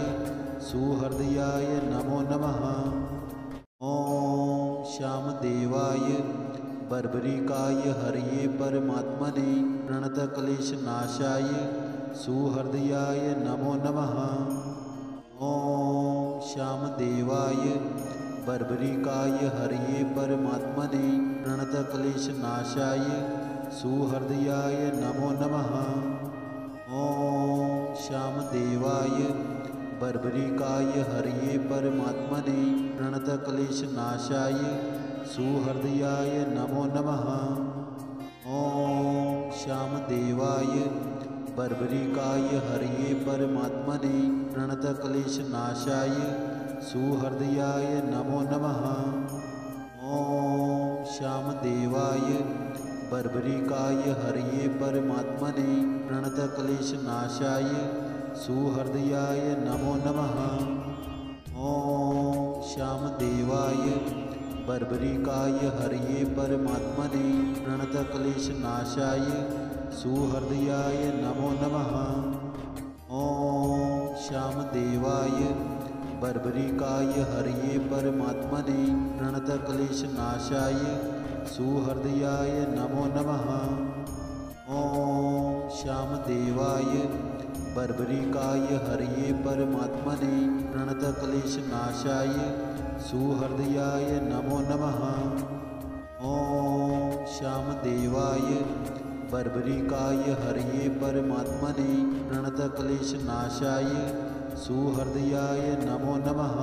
सुहृदयाय नमो नमः। ॐ श्यामदेवाय बर्बरिकाय हरये परमात्मने प्रणतक्लेशनाशाय सुहृदयाय नमो नमः। ॐ श्यामदेवाय बर्बरिकाय हरये परमात्मने प्रणतक्लेशनाशाय सुहृदयाय नमो नमः। ॐ श्यामदेवाय बर्बरिकाय हरये परमात्मने प्रणतक्लेशनाशाय सुहृदयाय नमो नमः। ॐ श्यामदेवाय बर्बरिकाय हरये परमात्मने प्रणतक्लेशनाशाय सुहृदयाय नमो नमः। ॐ श्यामदेवाय बर्बरिकाय हरये परमात्मने प्रणतक्लेशनाशाय सुहृदयाय नमो नमः। ॐ श्यामदेवाय बर्बरिकाय हरये परमात्मने प्रणतक्लेशनाशाय सुहृदयाय नमो नमः। ॐ श्यामदेवाय बर्बरिकाय हरये परमात्मने प्रणतक्लेशनाशाय सुहृदयाय नमो नमः। ॐ श्यामदेवाय बर्बरिकाय हरये परमात्मने प्रणतक्लेशनाशाय सुहृदयाय नमो नमः। ॐ श्यामदेवाय बर्बरिकाय हरये परमात्मने प्रणतक्लेशनाशाय सुहृदयाय नमो नमः।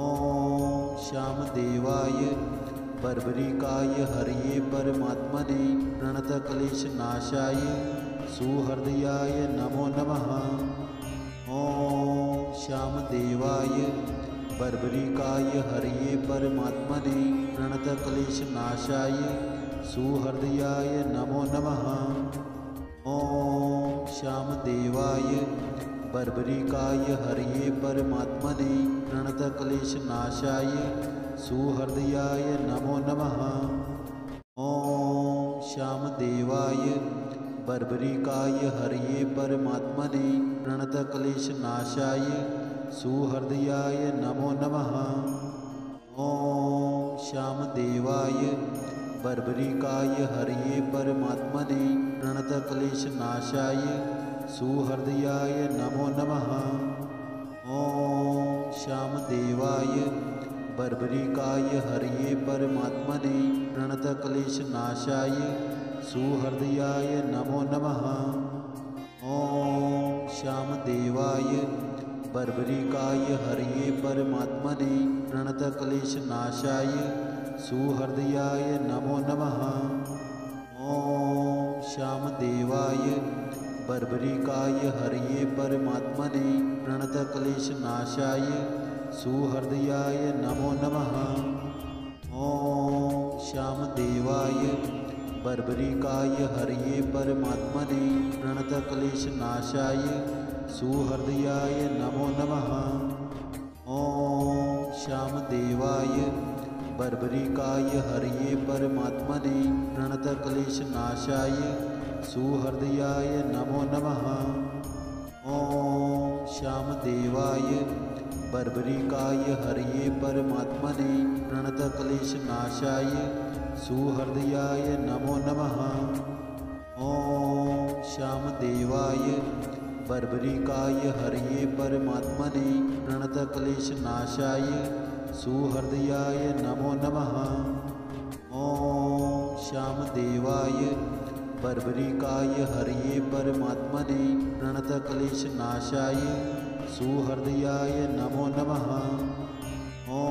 ॐ श्यामदेवाय बर्बरिकाय हरये परमात्मने प्रणतक्लेशनाशाय सुहृदयाय नमो नमः। ॐ श्यामदेवाय बर्बरिकाय हरये परमात्मने प्रणतक्लेशनाशाय सुहृदयाय नमो नमः। ॐ श्यामदेवाय बर्बरिकाय हरये परमात्मने प्रणतक्लेशनाशाय सुहृदयाय नमो नमः। ॐ श्यामदेवाय बर्बरिकाय हरये परमात्मने प्रणतक्लेशनाशाय सुहृदयाय नमो नमः। ॐ श्यामदेवाय बर्बरिकाय हरये परमात्मने प्रणतक्लेशनाशाय सुहृदयाय नमो नमः। ॐ श्यामदेवाय बर्बरिकाय हरये परमात्मने प्रणतक्लेशनाशाय सुहृदयाय नमो नमः। ॐ श्यामदेवाय बर्बरिकाय हरये परमात्मने प्रणतक्लेशनाशाय सुहृदयाय नमो नमः। ॐ श्यामदेवाय बर्बरिकाय हरये परमात्मने प्रणतक्लेशनाशाय सुहृदयाय नमो नमः। ॐ श्यामदेवाय बर्बरिकाय हरये परमात्मने प्रणतक्लेशनाशाय सुहृदयाय नमो नमः। ॐ श्यामदेवाय बर्बरिकाय हरये परमात्मने प्रणतक्लेशनाशाय सुहृदयाय नमो नमः। ॐ श्यामदेवाय बर्बरिकाय हरये परमात्मने प्रणतक्लेशनाशाय सुहृदयाय नमो नमः। ॐ श्यामदेवाय बर्बरिकाय हरये परमात्मने प्रणतक्लेशनाशाय सुहृदयाय नमो नमः। ॐ श्यामदेवाय बर्बरिकाय हरये परमात्मने प्रणतक्लेशनाशाय सुहृदयाय नमो नमः। ॐ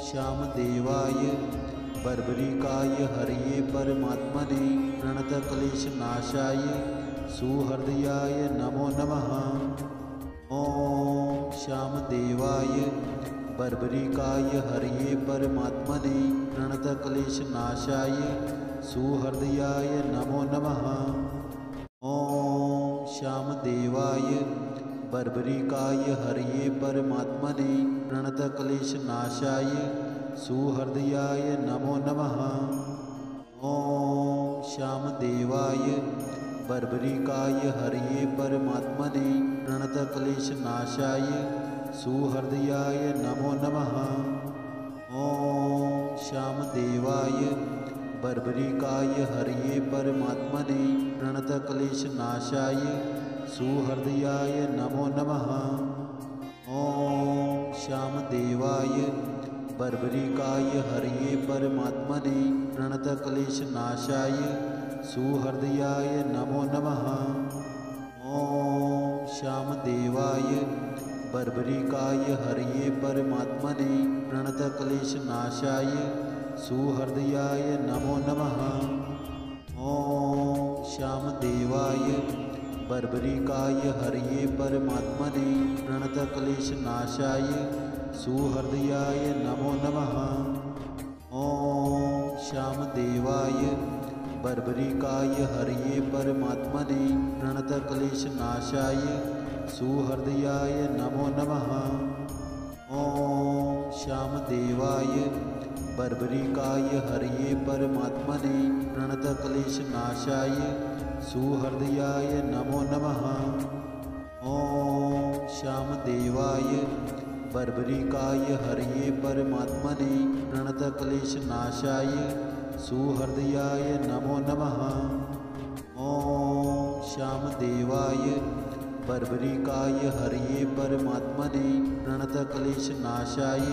श्यामदेवाय बर्बरिकाय हरये परमात्मने प्रणतक्लेशनाशाय सुहृदयाय नमो नमः। ॐ श्यामदेवाय बर्बरिकाय हरये परमात्मने प्रणतक्लेशनाशाय सुहृदयाय नमो नमः। ॐ श्यामदेवाय बर्बरिकाय हरये परमात्मने प्रणतक्लेशनाशाय सुहृदयाय नमो नमः। ॐ श्यामदेवाय बर्बरिकाय हरये परमात्मने प्रणतक्लेशनाशाय सुहृदयाय नमो नमः। ॐ श्यामदेवाय बर्बरिकाय हरये परमात्मने प्रणतक्लेशनाशाय सुहृदयाय नमो नमः। ॐ श्यामदेवाय बर्बरिकाय हरये परमात्मने प्रणतक्लेशनाशाय सुहृदयाय नमो नमः। ॐ श्यामदेवाय बर्बरिकाय हरये परमात्मने प्रणतक्लेशनाशाय सुहृदयाय नमो नमः। ॐ श्यामदेवाय बर्बरिकाय हरये परमात्मने प्रणतक्लेशनाशाय सुहृदयाय नमो नमः। ॐ श्यामदेवाय बर्बरिकाय हरये परमात्मने प्रणतक्लेशनाशाय सुहृदयाय नमो नमः। ॐ श्यामदेवाय बर्बरिकाय हरये परमात्मने प्रणतक्लेशनाशाय सुहृदयाय नमो नमः। ॐ श्यामदेवाय बर्बरिकाय हरये परमात्मने प्रणतक्लेशनाशाय सुहृदयाय नमो नमः। ॐ श्यामदेवाय बर्बरिकाय हरये परमात्मने प्रणतक्लेशनाशाय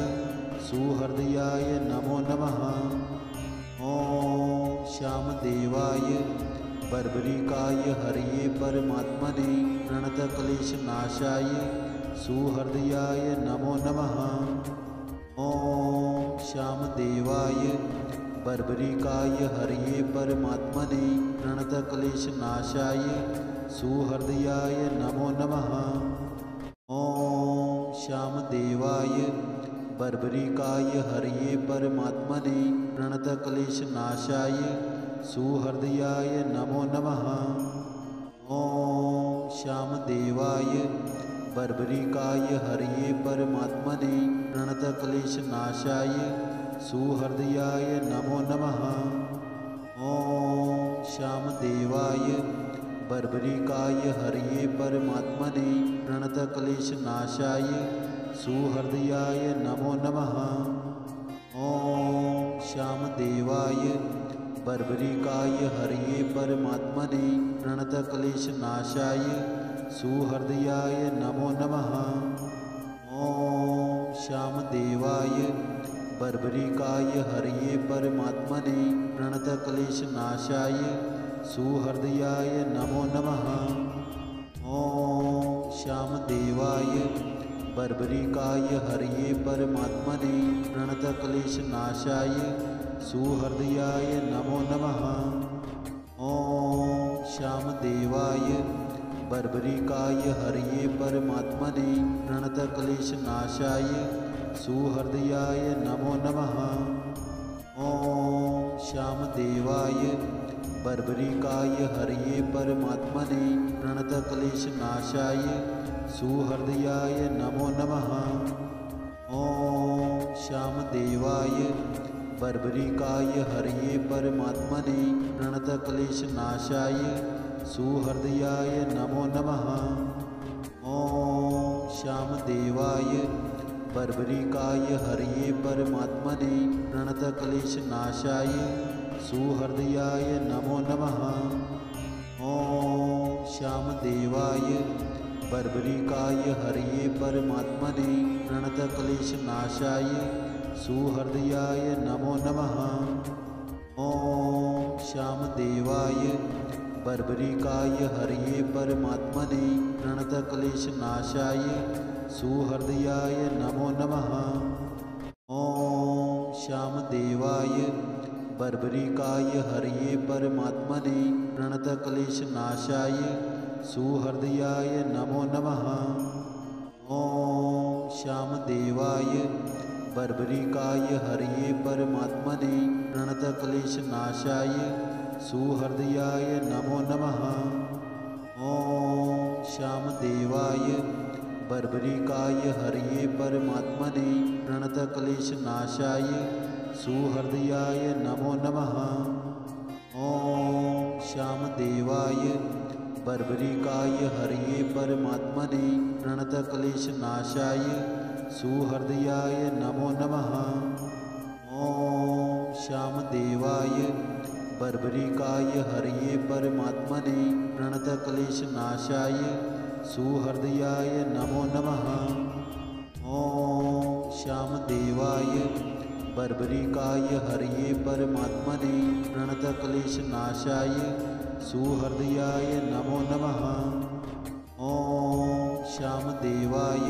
सुहृदयाय नमो नमः। ॐ श्यामदेवाय बर्बरिकाय हरये परमात्मने प्रणतक्लेशनाशाय सुहृदयाय नमो नमः। ॐ श्यामदेवाय बर्बरिकाय हरये परमात्मने प्रणतक्लेशनाशाय सुहृदयाय नमो नमः। ॐ श्यामदेवाय बर्बरिकाय हरये परमात्मने प्रणतक्लेशनाशाय सुहृदयाय नमो नमः। ॐ श्यामदेवाय बर्बरिकाय हरये परमात्मने प्रणतक्लेशनाशाय सुहृदयाय नमो नमः। ॐ श्यामदेवाय बर्बरिकाय हरये परमात्मने प्रणतक्लेशनाशाय सुहृदयाय नमो नमः। ॐ श्यामदेवाय बर्बरिकाय हरये परमात्मने प्रणतक्लेशनाशाय सुहृदयाय नमो नमः। ॐ श्यामदेवाय बर्बरिकाय हरये परमात्मने प्रणतक्लेशनाशाय सुहृदयाय नमो नमः। ॐ श्यामदेवाय बर्बरिकाय हरये परमात्मने प्रणतक्लेशनाशाय सुहृदयाय नमो नमः। ॐ श्यामदेवाय बर्बरिकाय हरये परमात्मने प्रणतक्लेशनाशाय सुहृदयाय नमो नमः। ॐ श्यामदेवाय बर्बरिकाय हरये परमात्मने प्रणतक्लेशनाशाय सुहृदयाय नमो नमः। ॐ श्यामदेवाय बर्बरिकाय हरये परमात्मने प्रणतक्लेशनाशाय सुहृदयाय नमो नमः। ॐ श्यामदेवाय बर्बरिकाय हरये परमात्मने प्रणतक्लेशनाशाय सुहृदयाय नमो नमः। ॐ श्यामदेवाय बर्बरिकाय हरये परमात्मने प्रणतक्लेशनाशाय सुहृदयाय नमो नमः। ॐ श्यामदेवाय बर्बरिकाय हरये परमात्मने प्रणतक्लेशनाशाय सुहृदयाय नमो नमः। ॐ श्यामदेवाय बर्बरिकाय हरये परमात्मने प्रणतक्लेशनाशाय सुहृदयाय नमो नमः। ॐ श्यामदेवाय बर्बरिकाय हरये परमात्मने प्रणतक्लेशनाशाय सुहृदयाय नमो नमः। ॐ श्यामदेवाय बर्बरिकाय हरये परमात्मने प्रणतक्लेशनाशाय सुहृदयाय नमो नमः। ॐ श्यामदेवाय बर्बरिकाय हरये परमात्मने प्रणतक्लेशनाशाय सुहृदयाय नमो नमः। ॐ श्यामदेवाय बर्बरिकाय हरये परमात्मने प्रणतक्लेशनाशाय सुहृदयाय नमो नमः। ॐ श्यामदेवाय बर्बरिकाय हरये परमात्मने प्रणतक्लेशनाशाय सुहृदयाय नमो नमः। ॐ श्यामदेवाय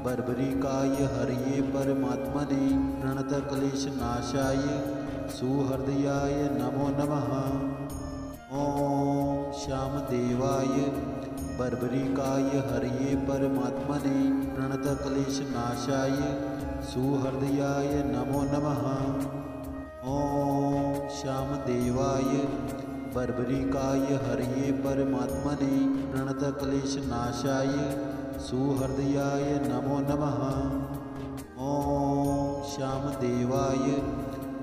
बर्बरिकाय हरये परमात्मने प्रणतक्लेशनाशाय सुहृदयाय नमो नमः। ॐ श्यामदेवाय बर्बरिकाय हरये परमात्मने प्रणतक्लेशनाशाय सुहृदयाय नमो नमः। ॐ श्यामदेवाय बर्बरिकाय हरये परमात्मने प्रणतक्लेशनाशाय सुहृदयाय नमो नमः। ॐ श्यामदेवाय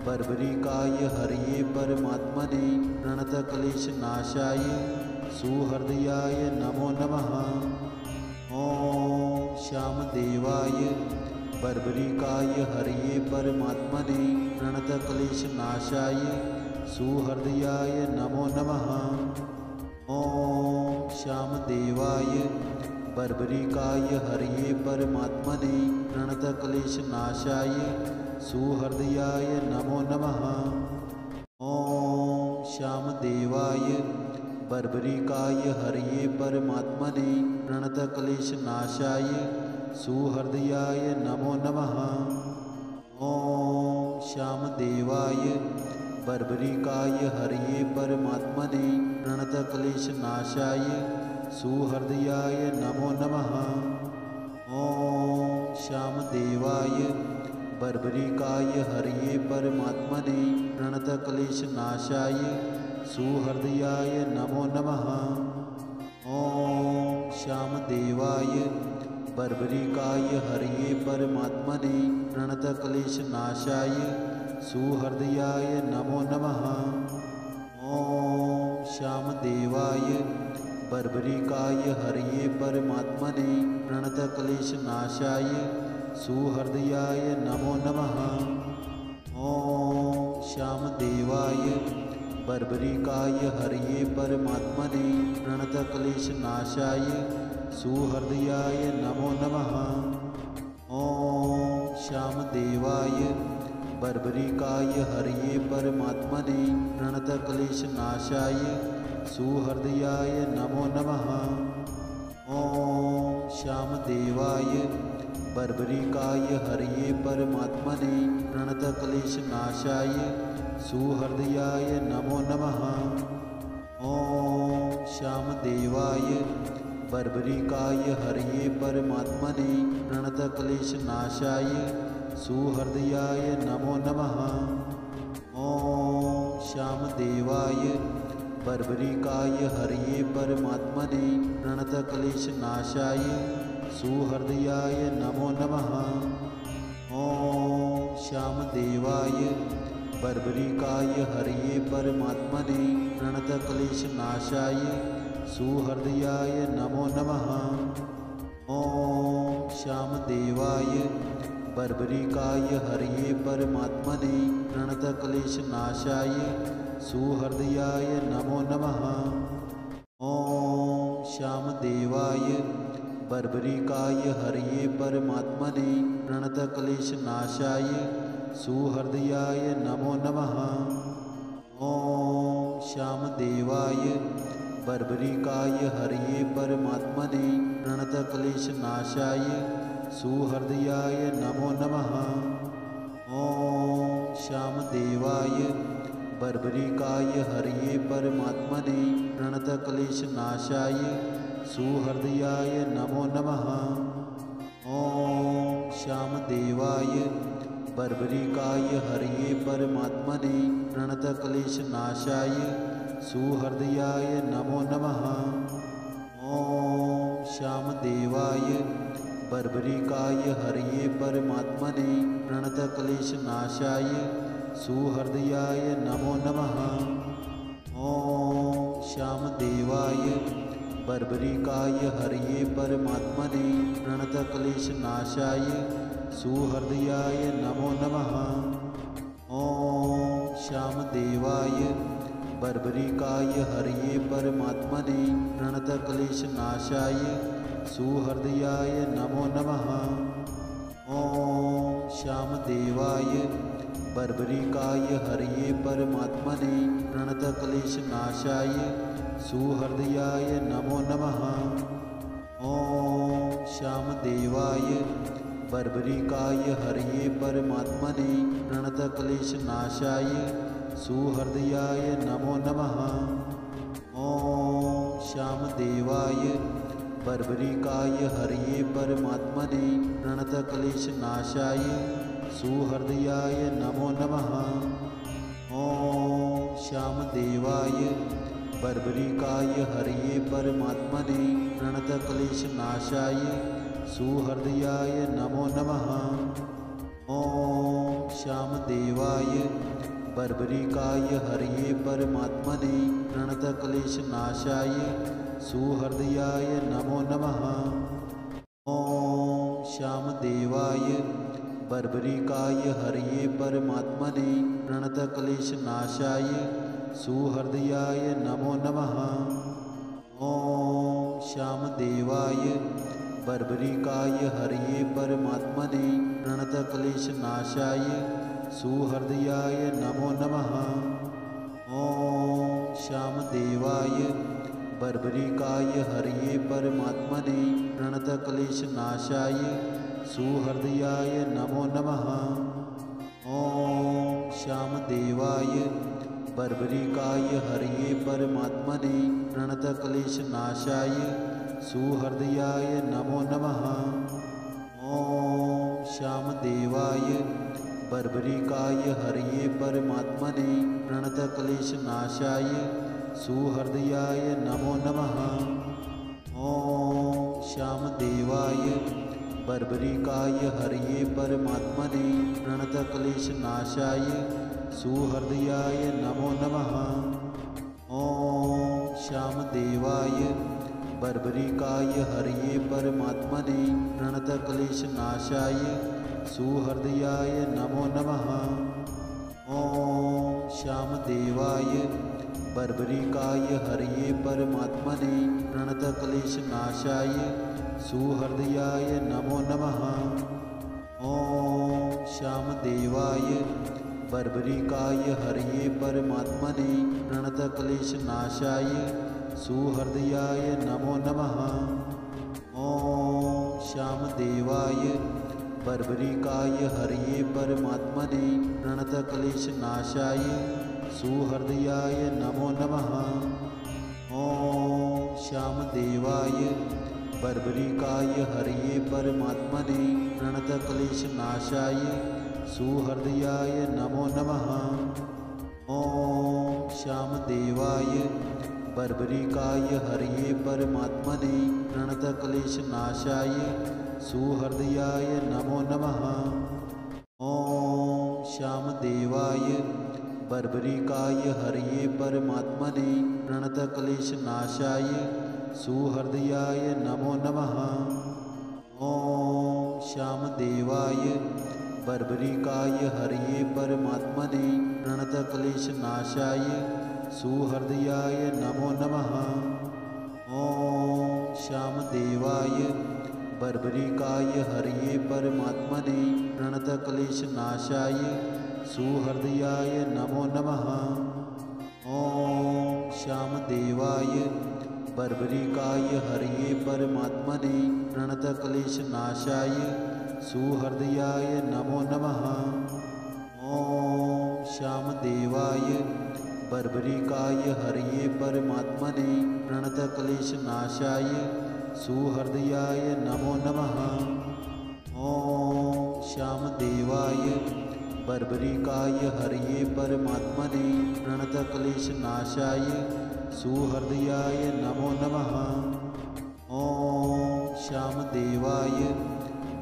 बर्बरिकाय हरये परमात्मने प्रणतक्लेशनाशाय सुहृदयाय नमो नमः। ॐ श्यामदेवाय बर्बरिकाय हरये परमात्मने प्रणतक्लेशनाशाय सुहृदयाय नमो नमः। ॐ श्यामदेवाय बर्बरिकाय हरये परमात्मने प्रणतक्लेशनाशाय सुहृदयाय नमो नमः। ॐ श्यामदेवाय बर्बरिकाय हरये परमात्मने प्रणतक्लेशनाशाय सुहृदयाय नमो नमः। ॐ श्यामदेवाय बर्बरिकाय हरये परमात्मने प्रणतक्लेशनाशाय सुहृदयाय नमो नमः। ॐ श्यामदेवाय बर्बरिकाय हरये परमात्मने प्रणतक्लेशनाशाय सुहृदयाय नमो नमः। ॐ श्यामदेवाय बर्बरिकाय हरये परमात्मने प्रणतक्लेशनाशाय सुहृदयाय नमो नमः। ॐ श्यामदेवाय बर्बरिकाय हरये परमात्मने प्रणतक्लेशनाशाय सुहृदयाय नमो नमः। ॐ श्यामदेवाय बर्बरिकाय हरये परमात्मने प्रणतक्लेशनाशाय सुहृदयाय नमो नमः। ॐ श्यामदेवाय बर्बरिकाय हरये परमात्मने प्रणतक्लेशनाशाय सुहृदयाय नमो नमः। ॐ श्यामदेवाय बर्बरिकाय हरये परमात्मने प्रणतक्लेशनाशाय सुहृदयाय नमो नमः। ॐ श्यामदेवाय बर्बरिकाय हरये परमात्मने प्रणतक्लेशनाशाय सुहृदयाय नमो नमः। ॐ श्यामदेवाय बर्बरिकाय हरये परमात्मने प्रणतक्लेशनाशाय सुहृदयाय नमो नमः। ॐ श्यामदेवाय बर्बरिकाय हरये परमात्मने प्रणतक्लेशनाशाय सुहृदयाय नमो नमः। ॐ श्यामदेवाय बर्बरिकाय हरये परमात्मने प्रणतक्लेशनाशाय सुहृदयाय नमो नमः। श्यामदेवाय बर्बरिकाय हरये परमात्मने प्रणतक्लेशनाशाय सुहृदयाय नमो नमः। ॐ श्यामदेवाय बर्बरिकाय हरये परमात्मने प्रणतक्लेशनाशाय सुहृदयाय नमो नमः। ॐ श्यामदेवाय बर्बरिकाय हरये परमात्मने प्रणतक्लेशनाशाय सुहृदयाय नमो नमः। ॐ श्यामदेवाय बर्बरिकाय हरये परमात्मने प्रणतक्लेशनाशाय सुहृदयाय नमो नमः। ॐ श्यामदेवाय बर्बरिकाय हरये परमात्मने प्रणतक्लेशनाशाय सुहृदयाय नमो नमः। ॐ श्यामदेवाय बर्बरिकाय हरये परमात्मने प्रणतक्लेशनाशाय सुहृदयाय नमो नमः। ॐ श्यामदेवाय बर्बरिकाय हरये परमात्मने प्रणतक्लेशनाशाय सुहृदयाय नमो नमः। ॐ श्यामदेवाय बर्बरिकाय हरये परमात्मने प्रणतक्लेशनाशाय सुहृदयाय नमो नमः। ॐ श्यामदेवाय बर्बरिकाय हरये परमात्मने प्रणतक्लेशनाशाय सुहृदयाय नमो नमः। ॐ श्यामदेवाय बर्बरिकाय हरये परमात्मने प्रणतक्लेशनाशाय सुहृदयाय नमो नमः। ॐ श्यामदेवाय बर्बरिकाय हरये परमात्मने प्रणतक्लेशनाशाय सुहृदयाय नमो नमः। ॐ श्यामदेवाय बर्बरिकाय हरये परमात्मने प्रणतक्लेशनाशाय सुहृदयाय नमो नमः। ॐ श्यामदेवाय बर्बरिकाय हरये परमात्मने प्रणतक्लेशनाशाय सुहृदयाय नमो नमः। ॐ श्यामदेवाय बर्बरिकाय हरये परमात्मने प्रणतक्लेशनाशाय सुहृदयाय नमो नमः। ॐ श्यामदेवाय बर्बरिकाय हरये परमात्मने प्रणतक्लेशनाशाय सुहृदयाय नमो नमः। ॐ श्यामदेवाय बर्बरिकाय हरये परमात्मने प्रणतक्लेशनाशाय सुहृदयाय नमो नमः। ॐ श्यामदेवाय बर्बरिकाय हरये परमात्मने प्रणतक्लेशनाशाय सुहृदयाय नमो नमः। ॐ श्यामदेवाय बर्बरिकाय हरये परमात्मने प्रणतक्लेशनाशाय सुहृदयाय नमो नमः। ॐ श्यामदेवाय बर्बरिकाय हरये परमात्मने प्रणतक्लेशनाशाय सुहृदयाय नमो नमः। ॐ श्यामदेवाय बर्बरिकाय हरये परमात्मने प्रणतक्लेशनाशाय सुहृदयाय नमो नमः। ॐ श्यामदेवाय बर्बरिकाय हरये परमात्मने प्रणतक्लेशनाशाय सुहृदयाय नमो नमः। ॐ श्यामदेवाय बर्बरिकाय हरये परमात्मने प्रणतक्लेशनाशाय सुहृदयाय नमो नमः। ॐ श्यामदेवाय बर्बरिकाय हरये परमात्मने प्रणतक्लेशनाशाय सुहृदयाय नमो नमः। ॐ श्यामदेवाय बर्बरिकाय हरये परमात्मने प्रणतक्लेशनाशाय सुहृदयाय नमो नमः। ॐ श्यामदेवाय बर्बरिकाय हरये परमात्मने प्रणतक्लेशनाशाय सुहृदयाय नमो नमः। ॐ श्यामदेवाय बर्बरिकाय हरये परमात्मने प्रणतक्लेशनाशाय सुहृदयाय नमो नमः। ॐ श्यामदेवाय बर्बरिकाय हरये परमात्मने प्रणतक्लेशनाशाय सुहृदयाय नमो नमः। ॐ श्यामदेवाय बर्बरिकाय हरये परमात्मने प्रणतक्लेशनाशाय सुहृदयाय नमो नमः। ॐ श्यामदेवाय बर्बरिकाय हरये परमात्मने प्रणतक्लेशनाशाय सुहृदयाय नमो नमः। ॐ श्यामदेवाय बर्बरिकाय हरये परमात्मने प्रणतक्लेशनाशाय सुहृदयाय नमो नमः। ॐ श्यामदेवाय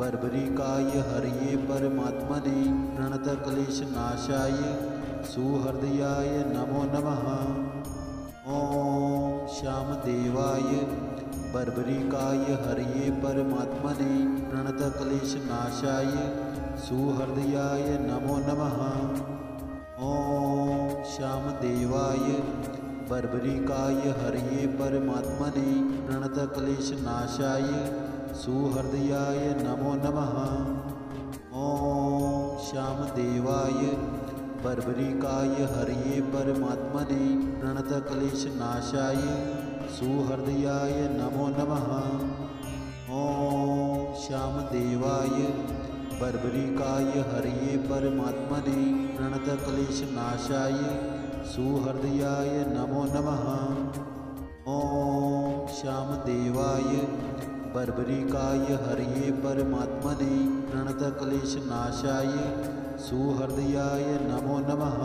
बर्बरिकाय हरये परमात्मने प्रणतक्लेशनाशाय सुहृदयाय नमो नमः। ॐ श्यामदेवाय बर्बरिकाय हरये परमात्मने प्रणतक्लेशनाशाय सुहृदयाय नमो नमः। ॐ श्यामदेवाय बर्बरिकाय हरये परमात्मने प्रणतक्लेशनाशाय सुहृदयाय नमो नमः। ॐ श्यामदेवाय बर्बरिकाय हरये परमात्मने प्रणतक्लेशनाशाय सुहृदयाय नमो नमः। ॐ श्यामदेवाय बर्बरिकाय हरये परमात्मने प्रणतक्लेशनाशाय सुहृदयाय नमो नमः। ॐ श्यामदेवाय बर्बरिकाय हरये परमात्मने प्रणतक्लेशनाशाय सुहृदयाय नमो नमः।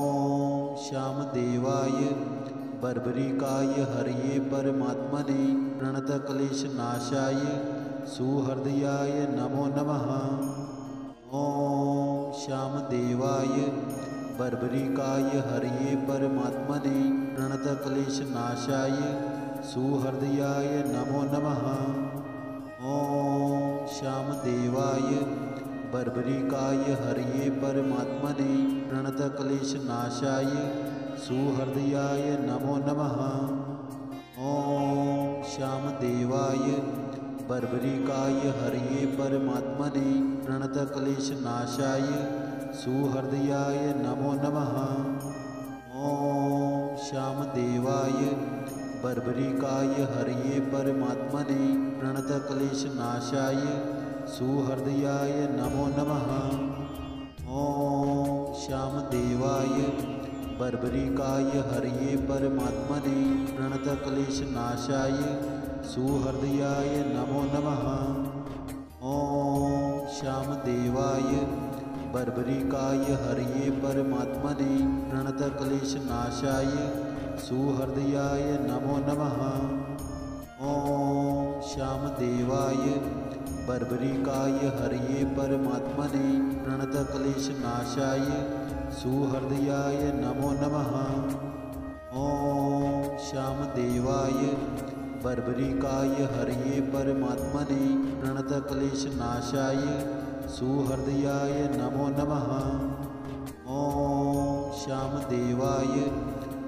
ॐ श्यामदेवाय बर्बरिकाय हरये परमात्मने प्रणतक्लेशनाशाय सुहृदयाय नमो नमः। ॐ श्यामदेवाय बर्बरिकाय हरये परमात्मने प्रणतक्लेशनाशाय सुहृदयाय नमो नमः। ॐ श्यामदेवाय बर्बरिकाय हरये परमात्मने प्रणतक्लेशनाशाय सुहृदयाय नमो नमः। ॐ श्यामदेवाय बर्बरिकाय हरये परमात्मने प्रणतक्लेशनाशाय सुहृदयाय नमो नमः। ॐ श्यामदेवाय बर्बरिकाय हरये परमात्मने प्रणतक्लेशनाशाय सुहृदयाय नमो नमः। ॐ श्यामदेवाय बर्बरिकाय हरये परमात्मने प्रणतक्लेशनाशाय सुहृदयाय नमो नमः। ॐ श्यामदेवाय बर्बरिकाय हरये परमात्मने प्रणतक्लेशनाशाय सुहृदयाय नमो नमः। ॐ श्यामदेवाय बर्बरिकाय हरये परमात्मने प्रणतक्लेशनाशाय सुहृदयाय नमो नमः। ॐ श्यामदेवाय बर्बरिकाय हरये परमात्मने प्रणतक्लेशनाशाय सुहृदयाय नमो नमः। ॐ श्यामदेवाय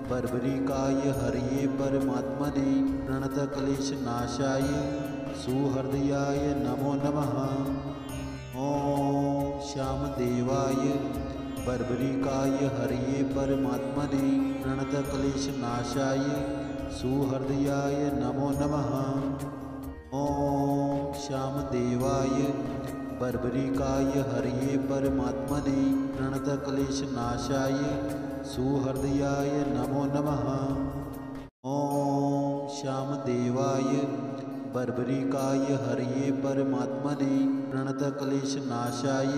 बर्बरिकाय हरये परमात्मने प्रणतक्लेशनाशाय सुहृदयाय नमो नमः। ॐ श्यामदेवाय बर्बरिकाय हरये परमात्मने प्रणतक्लेशनाशाय सुहृदयाय नमो नमः। ॐ श्यामदेवाय बर्बरिकाय हरये परमात्मने प्रणतक्लेशनाशाय सुहृदयाय नमो नमः। ॐ श्यामदेवाय बर्बरिकाय हरये परमात्मने प्रणतक्लेशनाशाय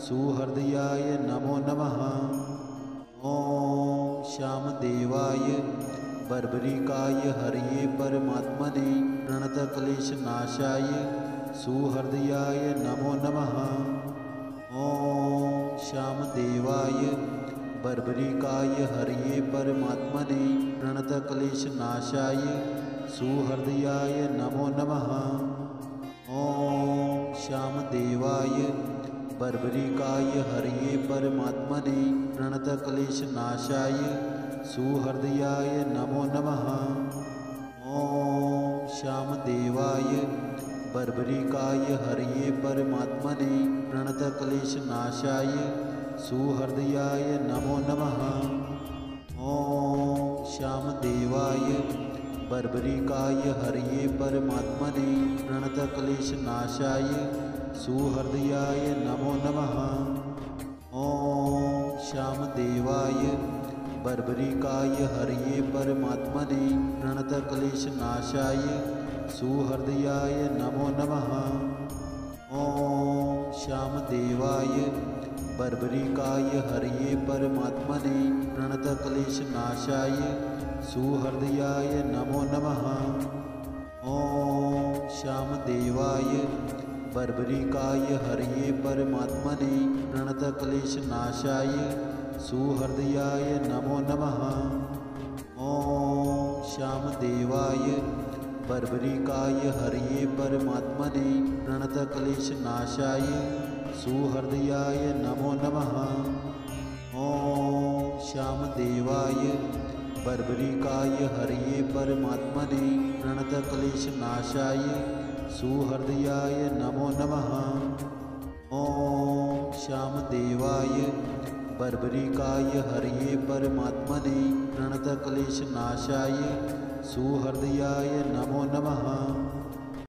सुहृदयाय नमो नमः। ॐ श्यामदेवाय बर्बरिकाय हरये परमात्मने प्रणतक्लेशनाशाय सुहृदयाय नमो नमः। ॐ श्यामदेवाय बर्बरिकाय हरये परमात्मने प्रणतक्लेशनाशाय सुहृदयाय नमो नमः। ॐ श्यामदेवाय बर्बरिकाय हरये परमात्मने प्रणतक्लेशनाशाय सुहृदयाय नमो नमः। श्यामदेवाय बर्बरिकाय हरये परमात्मने प्रणतक्लेशनाशाय सुहृदयाय नमो नमः। ॐ श्यामदेवाय बर्बरिकाय हरये परमात्मने प्रणतक्लेशनाशाय सुहृदयाय नमो नमः। ॐ श्यामदेवाय बर्बरिकाय हरये परमात्मने प्रणतक्लेशनाशाय सुहृदयाय नमो नमः। ॐ श्यामदेवाय बर्बरिकाय हरये परमात्मने प्रणतक्लेशनाशाय सुहृदयाय नमो नमः। ॐ श्यामदेवाय बर्बरिकाय हरये परमात्मने प्रणतक्लेशनाशाय सुहृदयाय नमो नमः। ॐ श्यामदेवाय बर्बरिकाय हरये परमात्मने प्रणतक्लेशनाशाय सुहृदयाय नमो नमः। ॐ श्यामदेवाय बर्बरिकाय हरये परमात्मने प्रणतक्लेशनाशाय सुहृदयाय नमो नमः। ॐ श्यामदेवाय बर्बरिकाय हरये परमात्मने प्रणतक्लेशनाशाय सुहृदयाय नमो नमः।